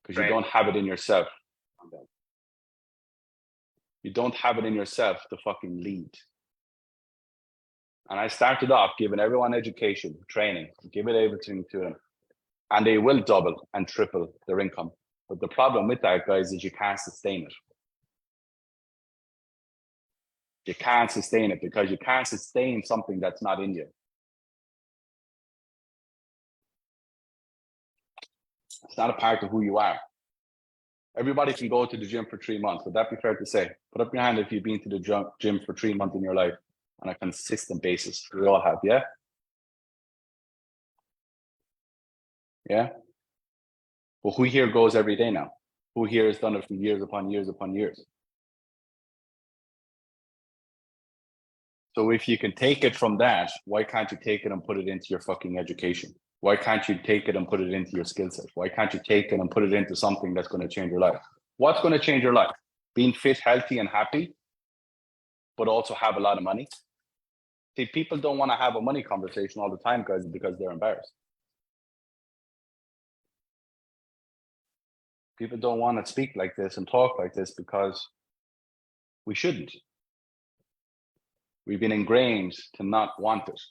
Because you don't have it in yourself. You don't have it in yourself to fucking lead. And I started off giving everyone education, training, giving everything to them. And they will double and triple their income. But the problem with that, guys, is you can't sustain it. You can't sustain it because you can't sustain something that's not in you. It's not a part of who you are. Everybody can go to the gym for 3 months. Would that be fair to say? Put up your hand if you've been to the gym for 3 months in your life on a consistent basis. We all have, yeah? Yeah? Well, who here goes every day now? Who here has done it for years upon years upon years? So if you can take it from that, why can't you take it and put it into your fucking education? Why can't you take it and put it into your skill set? Why can't you take it and put it into something that's going to change your life? What's going to change your life? Being fit, healthy, and happy, but also have a lot of money. See, people don't want to have a money conversation all the time, guys, because they're embarrassed. People don't want to speak like this and talk like this because we shouldn't. We've been ingrained to not want it.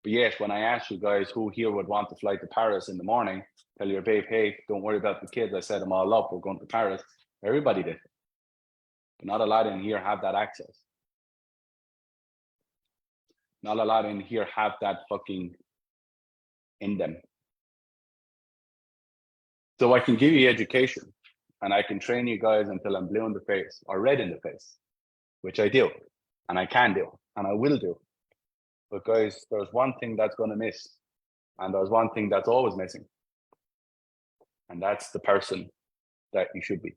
But yet, when I asked you guys who here would want to fly to Paris in the morning, tell your babe, hey, don't worry about the kids. I set them all up. We're going to Paris. Everybody did. But not a lot in here have that access. Not a lot in here have that fucking in them. So I can give you education and I can train you guys until I'm blue in the face or red in the face, which I do. And I can do, and I will do. But guys, there's one thing that's going to miss. And there's one thing that's always missing. And that's the person that you should be.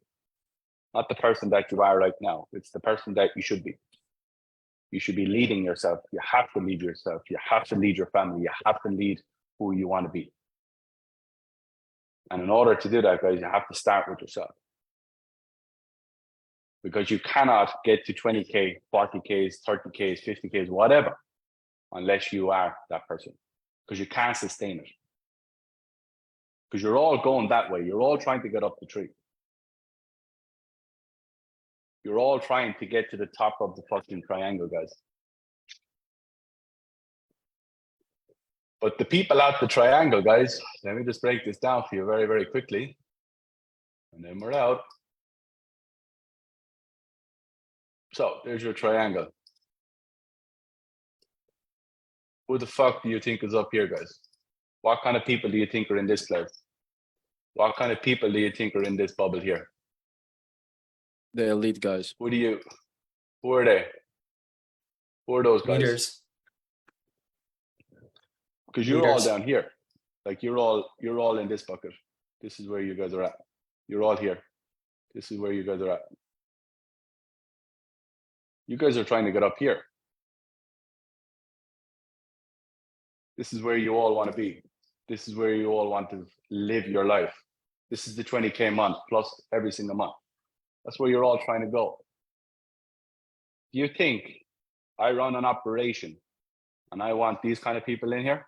Not the person that you are right now. It's the person that you should be. You should be leading yourself. You have to lead yourself. You have to lead your family. You have to lead who you want to be. And in order to do that, guys, you have to start with yourself. Because you cannot get to 20K, 40Ks, 30Ks, 50Ks, whatever, unless you are that person. Because you can't sustain it. Because you're all going that way. You're all trying to get up the tree. You're all trying to get to the top of the fucking triangle, guys. But the people at the triangle, guys, let me just break this down for you very, very quickly. And then we're out. So there's your triangle. Who the fuck do you think is up here, guys? What kind of people do you think are in this place? What kind of people do you think are in this bubble here? The elite guys. Who are they? Who are those guys? Leaders. Because you're all Leaders. down here. Like you're all in this bucket. This is where you guys are at. You're all here. This is where you guys are at. You guys are trying to get up here. This is where you all want to be. This is where you all want to live your life. This is the 20K month plus every single month. That's where you're all trying to go. Do you think I run an operation and I want these kind of people in here?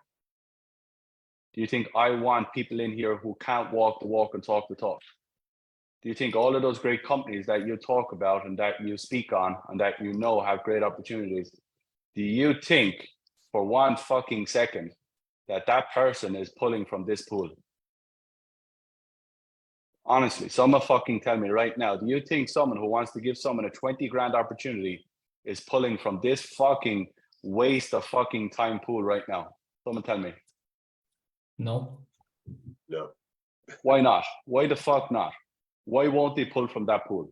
Do you think I want people in here who can't walk the walk and talk the talk? Do you think all of those great companies that you talk about and that you speak on and that you know have great opportunities, do you think for one fucking second that that person is pulling from this pool? Honestly, someone fucking tell me right now, do you think someone who wants to give someone a 20 grand opportunity is pulling from this fucking waste of fucking time pool right now? Someone tell me. No. No. Why not? Why the fuck not? Why won't they pull from that pool?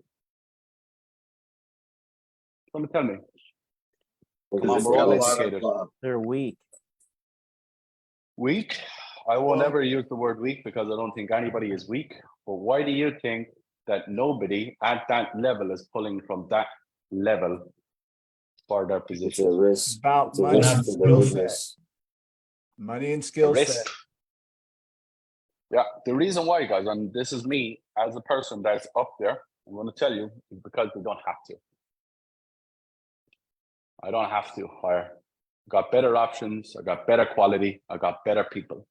Someone tell me. Come on, we're all educated. They're weak. Weak? I will never use the word weak because I don't think anybody is weak. But why do you think that nobody at that level is pulling from that level for their position? It's a risk. About It's a money risk and to the skill business. set. Money and skill Risk. set. Yeah, the reason why, guys, and this is me as a person that's up there, I'm going to tell you, is because we don't have to. I don't have to hire. I got better options. I got better quality. I got better people.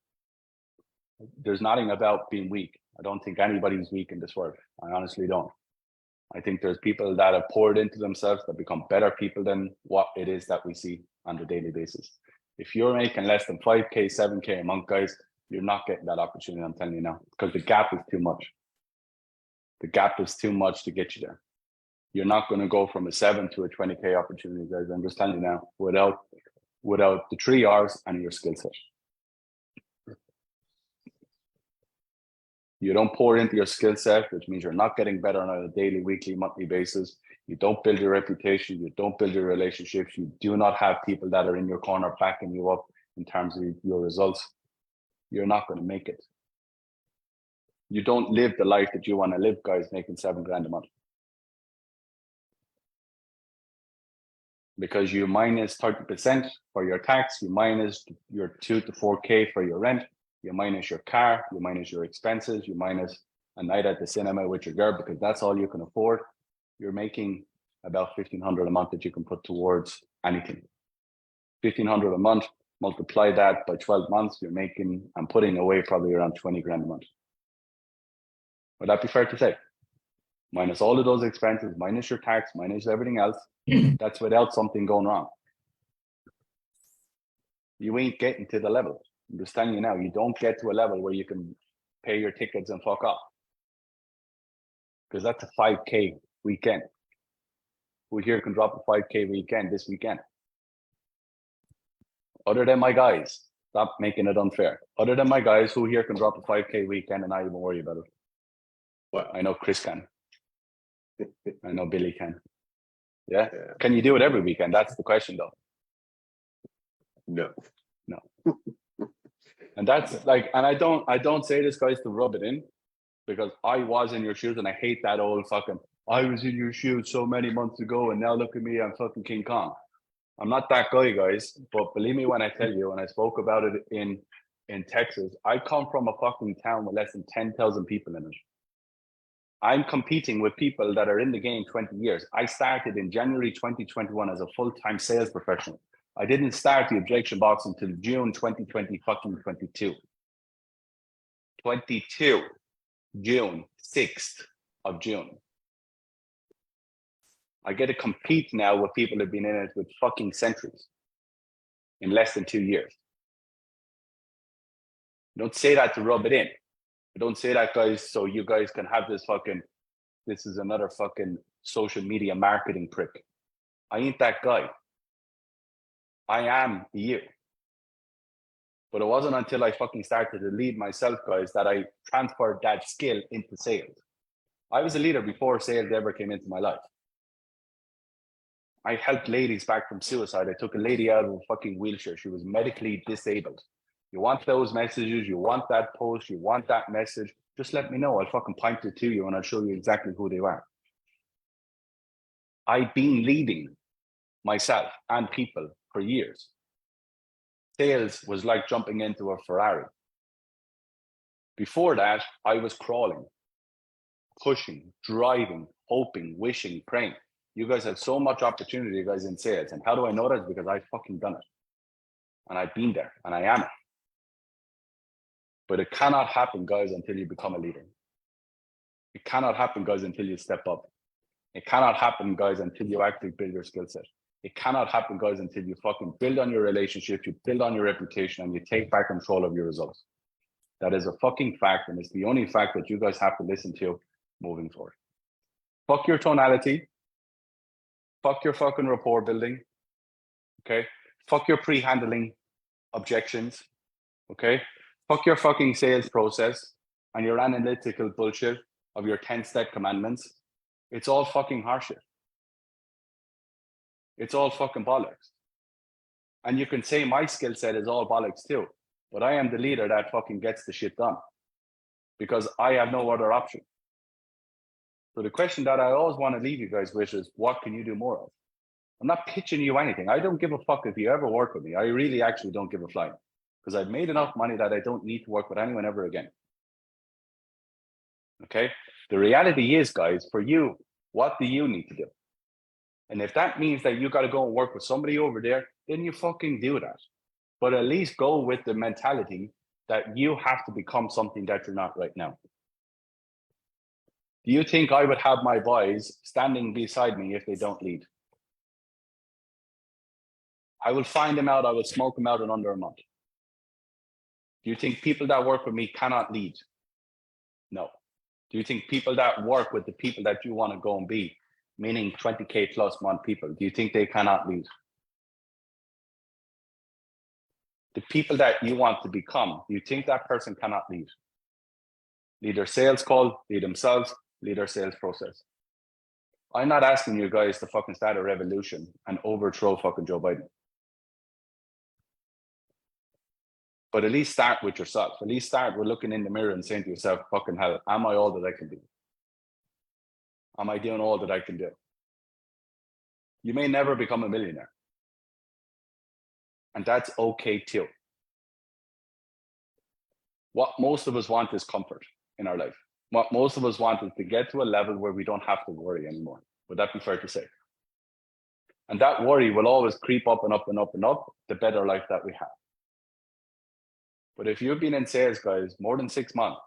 There's nothing about being weak. I don't think anybody's weak in this world. I honestly don't. I think there's people that have poured into themselves that become better people than what it is that we see on a daily basis. If you're making less than 5K, 7K a month, guys, you're not getting that opportunity, I'm telling you now, because the gap is too much. The gap is too much to get you there. You're not going to go from a 7 to a 20K opportunity, guys. I'm just telling you now, without the 3 R's and your skill set. You don't pour into your skill set, which means you're not getting better on a daily, weekly, monthly basis. You don't build your reputation. You don't build your relationships. You do not have people that are in your corner backing you up in terms of your results. You're not going to make it. You don't live the life that you want to live, guys, making 7 grand a month. Because you minus 30% for your tax, you minus your 2 to 4K for your rent, you minus your car, you minus your expenses, you minus a night at the cinema with your girl because that's all you can afford. You're making about 1,500 a month that you can put towards anything. 1,500 a month, multiply that by 12 months, you're making and putting away probably around 20 grand a month. Would that be fair to say? Minus all of those expenses, minus your tax, minus everything else, that's without something going wrong. You ain't getting to the level. I'm just telling you now, you don't get to a level where you can pay your tickets and fuck off. Because that's a 5K weekend. Who here can drop a 5K weekend this weekend? Other than my guys, stop making it unfair. Other than my guys, who here can drop a 5K weekend and not even worry about it? Well, I know Chris can. I know Billy can. Yeah? Can you do it every weekend? That's the question, though. No. And that's like, and I don't say this, guys, to rub it in, because I was in your shoes, and I hate that old fucking, I was in your shoes so many months ago, and now look at me, I'm fucking King Kong. I'm not that guy, guys, but believe me when I tell you, and I spoke about it in Texas, I come from a fucking town with less than 10,000 people in it. I'm competing with people that are in the game 20 years. I started in January 2021 as a full-time sales professional. I didn't start the objection box until June 2020 fucking 22. 22, June, 6th of June. I get to compete now with people who've been in it with fucking centuries in less than 2 years. Don't say that to rub it in. Don't say that, guys, so you guys can have this fucking, this is another fucking social media marketing prick. I ain't that guy. I am you. But it wasn't until I fucking started to lead myself, guys, that I transferred that skill into sales. I was a leader before sales ever came into my life. I helped ladies back from suicide. I took a lady out of a fucking wheelchair. She was medically disabled. You want those messages, you want that post, you want that message, just let me know. I'll fucking point it to you and I'll show you exactly who they are. I've been leading myself and people for years. Sales was like jumping into a Ferrari. Before that, I was crawling, pushing, driving, hoping, wishing, praying. You guys have so much opportunity, you guys, in sales. And how do I know that? Because I've fucking done it. And I've been there, and I am it. But it cannot happen, guys, until you become a leader. It cannot happen, guys, until you step up. It cannot happen, guys, until you actually build your skill set. It cannot happen, guys, until you fucking build on your relationship, you build on your reputation, and you take back control of your results. That is a fucking fact, and it's the only fact that you guys have to listen to moving forward. Fuck your tonality. Fuck your fucking rapport building. Okay? Fuck your pre-handling objections. Okay? Fuck your fucking sales process and your analytical bullshit of your 10-step commandments. It's all fucking horseshit. It's all fucking bollocks. And you can say my skill set is all bollocks too, but I am the leader that fucking gets the shit done because I have no other option. So the question that I always want to leave you guys with is, what can you do more of? I'm not pitching you anything. I don't give a fuck if you ever work with me. I really actually don't give a flying because I've made enough money that I don't need to work with anyone ever again. Okay? The reality is, guys, for you, what do you need to do? And if that means that you got to go and work with somebody over there, then you fucking do that. But at least go with the mentality that you have to become something that you're not right now. Do you think I would have my boys standing beside me if they don't lead? I will find them out. I will smoke them out in under a month. Do you think people that work with me cannot lead? No. Do you think people that work with the people that you want to go and be, meaning 20K plus month people, do you think they cannot lead? The people that you want to become, do you think that person cannot lead? Lead their sales call, lead themselves, lead their sales process. I'm not asking you guys to fucking start a revolution and overthrow fucking Joe Biden. But at least start with yourself. At least start with looking in the mirror and saying to yourself, fucking hell, am I all that I can do? Am I doing all that I can do? You may never become a millionaire. And that's okay too. What most of us want is comfort in our life. What most of us want is to get to a level where we don't have to worry anymore. Would that be fair to say? And that worry will always creep up and up and up and up, the better life that we have. But if you've been in sales, guys, more than 6 months,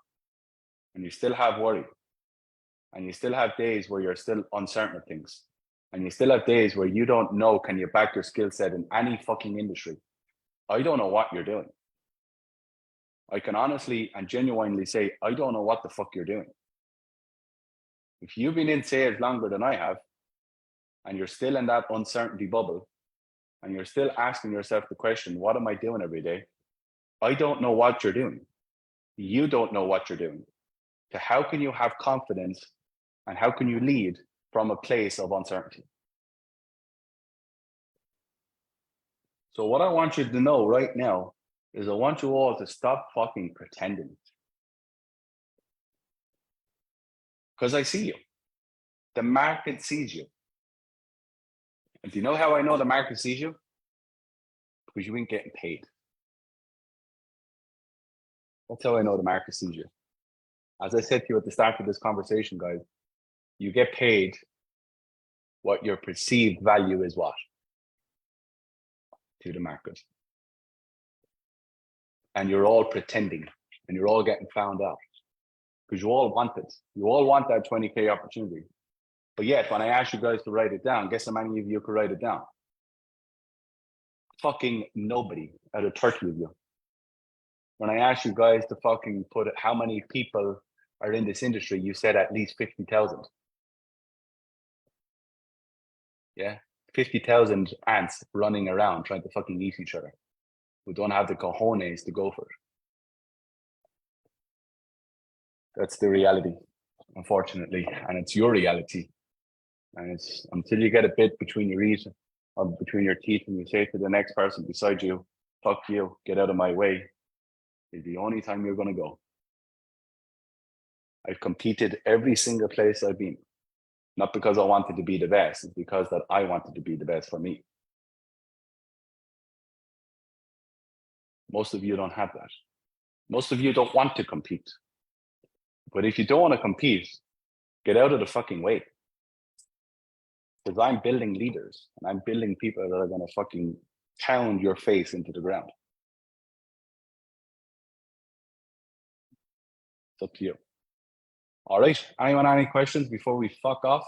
and you still have worry, and you still have days where you're still uncertain of things, and you still have days where you don't know, can you back your skill set in any fucking industry? I don't know what you're doing. I can honestly and genuinely say, I don't know what the fuck you're doing. If you've been in sales longer than I have, and you're still in that uncertainty bubble, and you're still asking yourself the question, what am I doing every day? I don't know what you're doing. You don't know what you're doing. So how can you have confidence and how can you lead from a place of uncertainty? So what I want you to know right now is I want you all to stop fucking pretending. Because I see you. The market sees you. And do you know how I know the market sees you? Because you ain't getting paid. That's how I know the market sees you. As I said to you at the start of this conversation, guys, you get paid what your perceived value is what? To the market. And you're all pretending and you're all getting found out because you all want it. You all want that 20K opportunity. But yet, when I ask you guys to write it down, guess how many of you could write it down? Fucking nobody out of 30 of you. When I asked you guys to fucking put it, how many people are in this industry, you said at least 50,000. Yeah, 50,000 ants running around trying to fucking eat each other who don't have the cojones to go for it. That's the reality, unfortunately, and it's your reality. And it's until you get a bit between your ears or between your teeth and you say to the next person beside you, fuck you, get out of my way, is the only time you're going to go. I've competed every single place I've been, not because I wanted to be the best, it's because that I wanted to be the best for me. Most of you don't have that. Most of you don't want to compete. But if you don't want to compete, get out of the fucking way. Because I'm building leaders and I'm building people that are going to fucking pound your face into the ground. It's up to you. All right. Anyone any questions before we fuck off?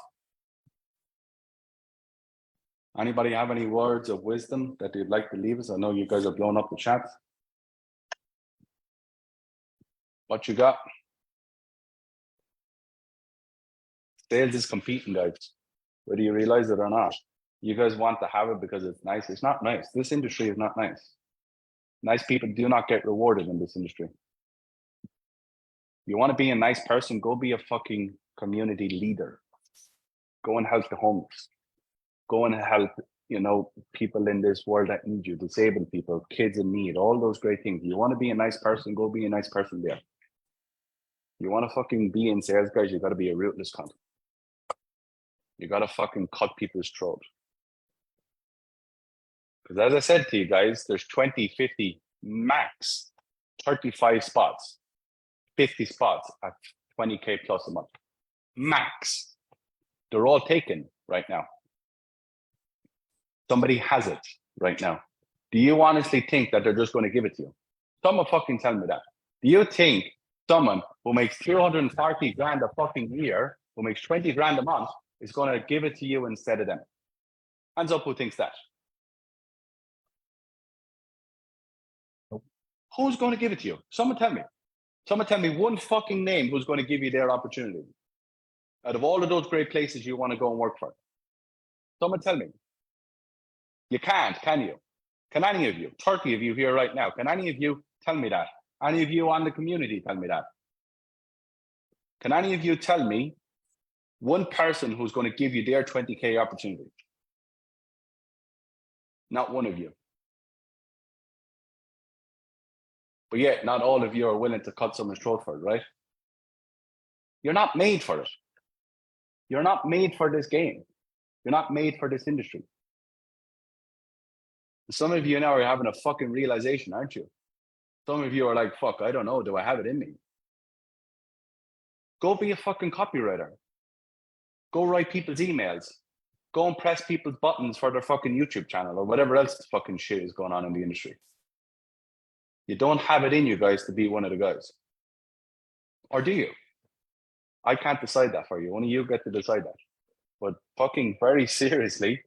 Anybody have any words of wisdom that they'd like to leave us? I know you guys are blowing up the chat. What you got? Sales is competing, guys. Whether you realize it or not. You guys want to have it because it's nice. It's not nice. This industry is not nice. Nice people do not get rewarded in this industry. You want to be a nice person, go be a fucking community leader. Go and help the homeless. Go and help, you know, people in this world that need you, disabled people, kids in need, all those great things. You want to be a nice person, go be a nice person there. You want to fucking be in sales, guys, you got to be a ruthless cunt. You got to fucking cut people's throat. Because as I said to you guys, there's 20, 50, max 35 spots, 50 spots at 20K plus a month. Max. They're all taken right now. Somebody has it right now. Do you honestly think that they're just going to give it to you? Someone fucking tell me that. Do you think someone who makes 240 grand a fucking year, who makes 20 grand a month, is going to give it to you instead of them? Hands up who thinks that. Who's going to give it to you? Someone tell me. Someone tell me one fucking name who's going to give you their opportunity. Out of all of those great places you want to go and work for. Someone tell me. You can't, can you? Can any of you, 30 of you here right now, can any of you tell me that? Any of you on the community tell me that? Can any of you tell me one person who's going to give you their 20K opportunity? Not one of you. But yet, not all of you are willing to cut someone's throat for it, right? You're not made for it. You're not made for this game. You're not made for this industry. Some of you now are having a fucking realization, aren't you? Some of you are like, fuck, I don't know. Do I have it in me? Go be a fucking copywriter. Go write people's emails. Go and press people's buttons for their fucking YouTube channel or whatever else fucking shit is going on in the industry. You don't have it in you guys to be one of the guys. Or do you? I can't decide that for you. Only you get to decide that. But fucking very seriously,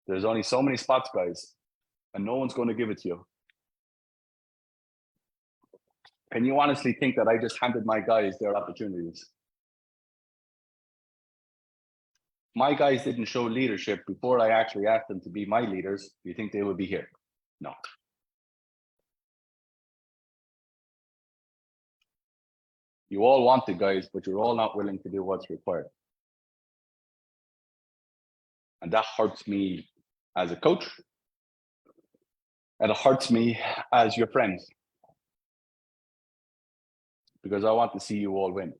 there's only so many spots, guys, and no one's going to give it to you. Can you honestly think that I just handed my guys their opportunities? My guys didn't show leadership before I actually asked them to be my leaders. Do you think they would be here? No. You all want it, guys, but you're all not willing to do what's required. And that hurts me as a coach. And it hurts me as your friends. Because I want to see you all win.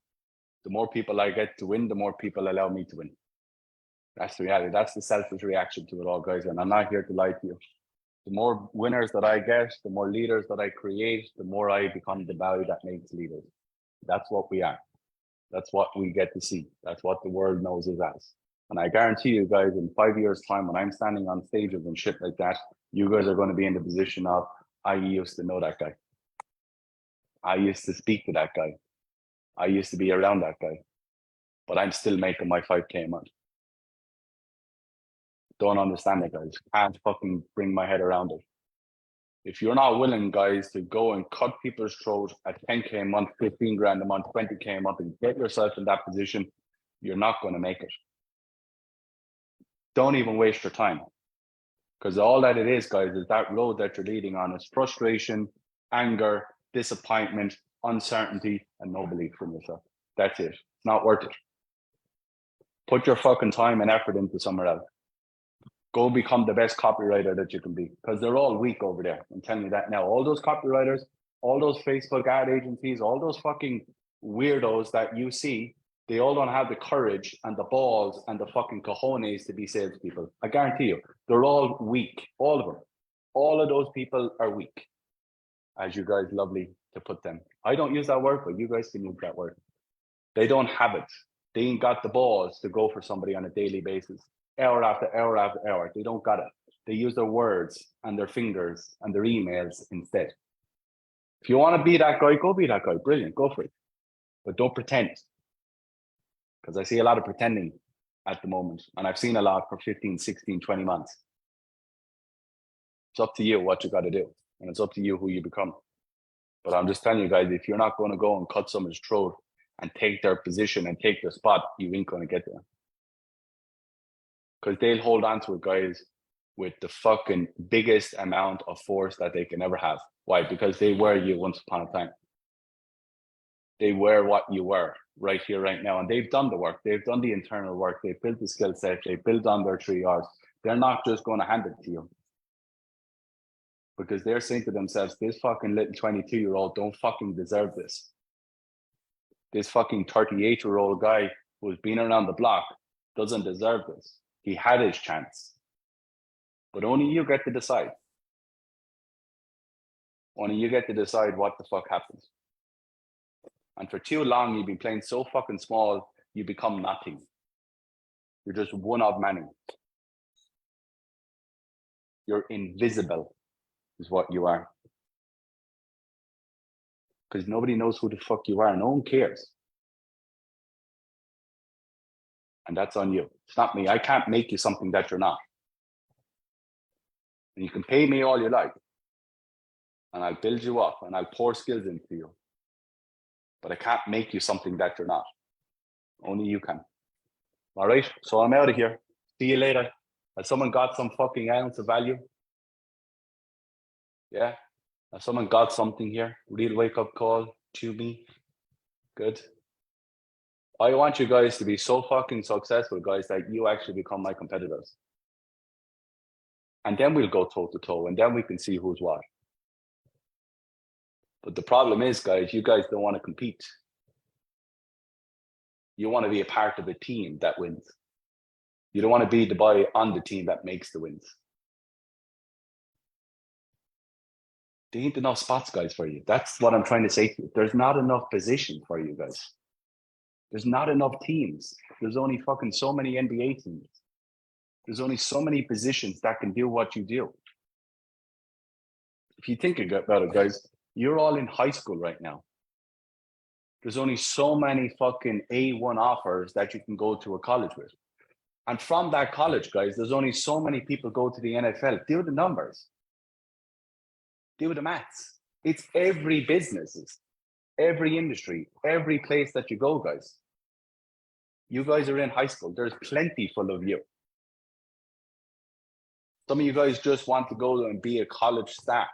The more people I get to win, the more people allow me to win. That's the reality. That's the selfish reaction to it all, guys. And I'm not here to lie to you. The more winners that I get, the more leaders that I create, the more I become the value that makes leaders. That's what we are. That's what we get to see. That's what the world knows us as. And I guarantee you guys, in 5 years' time, when I'm standing on stages and shit like that, you guys are going to be in the position of, I used to know that guy. I used to speak to that guy. I used to be around that guy. But I'm still making my 5K a month. Don't understand it, guys. Can't fucking bring my head around it. If you're not willing, guys, to go and cut people's throats at 10K a month, 15 grand a month, 20K a month, and get yourself in that position, you're not going to make it. Don't even waste your time. Because all that it is, guys, is that road that you're leading on is frustration, anger, disappointment, uncertainty, and no belief in yourself. That's it. It's not worth it. Put your fucking time and effort into somewhere else. Go become the best copywriter that you can be, because they're all weak over there. I'm telling you that now. All those copywriters, all those Facebook ad agencies, all those fucking weirdos that you see, they all don't have the courage and the balls and the fucking cojones to be salespeople. I guarantee you, they're all weak. All of them. All of those people are weak, as you guys lovely to put them. I don't use that word, but you guys can use that word. They don't have it. They ain't got the balls to go for somebody on a daily basis, hour after hour after hour. They don't got it. They use their words and their fingers and their emails instead. If you want to be that guy, go be that guy. Brilliant, go for it. But don't pretend. Because I see a lot of pretending at the moment. And I've seen a lot for 15, 16, 20 months. It's up to you what you got to do. And it's up to you who you become. But I'm just telling you guys, if you're not going to go and cut someone's throat and take their position and take their spot, you ain't going to get there. Because they'll hold on to it, guys, with the fucking biggest amount of force that they can ever have. Why? Because they were you once upon a time. They were what you were right here, right now. And they've done the work. They've done the internal work. They've built the skill set. They've built on their 3 Rs. They're not just going to hand it to you. Because they're saying to themselves, this fucking little 22-year-old don't fucking deserve this. This fucking 38-year-old guy who's been around the block doesn't deserve this. He had his chance. But only you get to decide. Only you get to decide what the fuck happens. And for too long, you've been playing so fucking small, you become nothing. You're just one of many. You're invisible, is what you are. Because nobody knows who the fuck you are. No one cares. And that's on you. It's not me. I can't make you something that you're not. And you can pay me all you like. And I'll build you up and I'll pour skills into you. But I can't make you something that you're not. Only you can. All right? So I'm out of here. See you later. Has someone got some fucking ounce of value? Yeah? Has someone got something here? Real wake-up call to me? Good. I want you guys to be so fucking successful, guys, that you actually become my competitors. And then we'll go toe-to-toe, and then we can see who's what. But the problem is, guys, you guys don't want to compete. You want to be a part of a team that wins. You don't want to be the boy on the team that makes the wins. There ain't enough spots, guys, for you. That's what I'm trying to say to you. There's not enough position for you guys. There's not enough teams. There's only fucking so many NBA teams. There's only so many positions that can do what you do. If you think about it, guys, you're all in high school right now. There's only so many fucking A1 offers that you can go to a college with. And from that college, guys, there's only so many people go to the NFL. Do the numbers. Do the maths. It's every business, every industry, every place that you go, guys. You guys are in high school. There's plenty full of you. Some of you guys just want to go and be a college staff.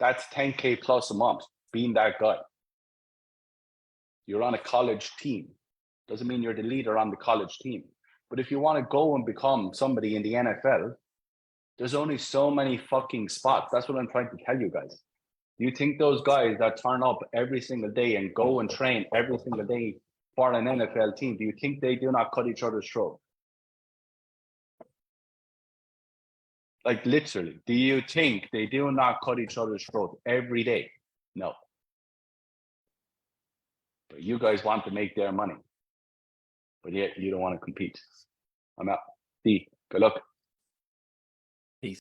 That's 10K plus a month, being that guy. You're on a college team. Doesn't mean you're the leader on the college team. But if you want to go and become somebody in the NFL, there's only so many fucking spots. That's what I'm trying to tell you guys. You think those guys that turn up every single day and go and train every single day for an NFL team, do you think they do not cut each other's throat? Like literally, do you think they do not cut each other's throat every day? No. But you guys want to make their money. But yet you don't want to compete. I'm out. See, good luck.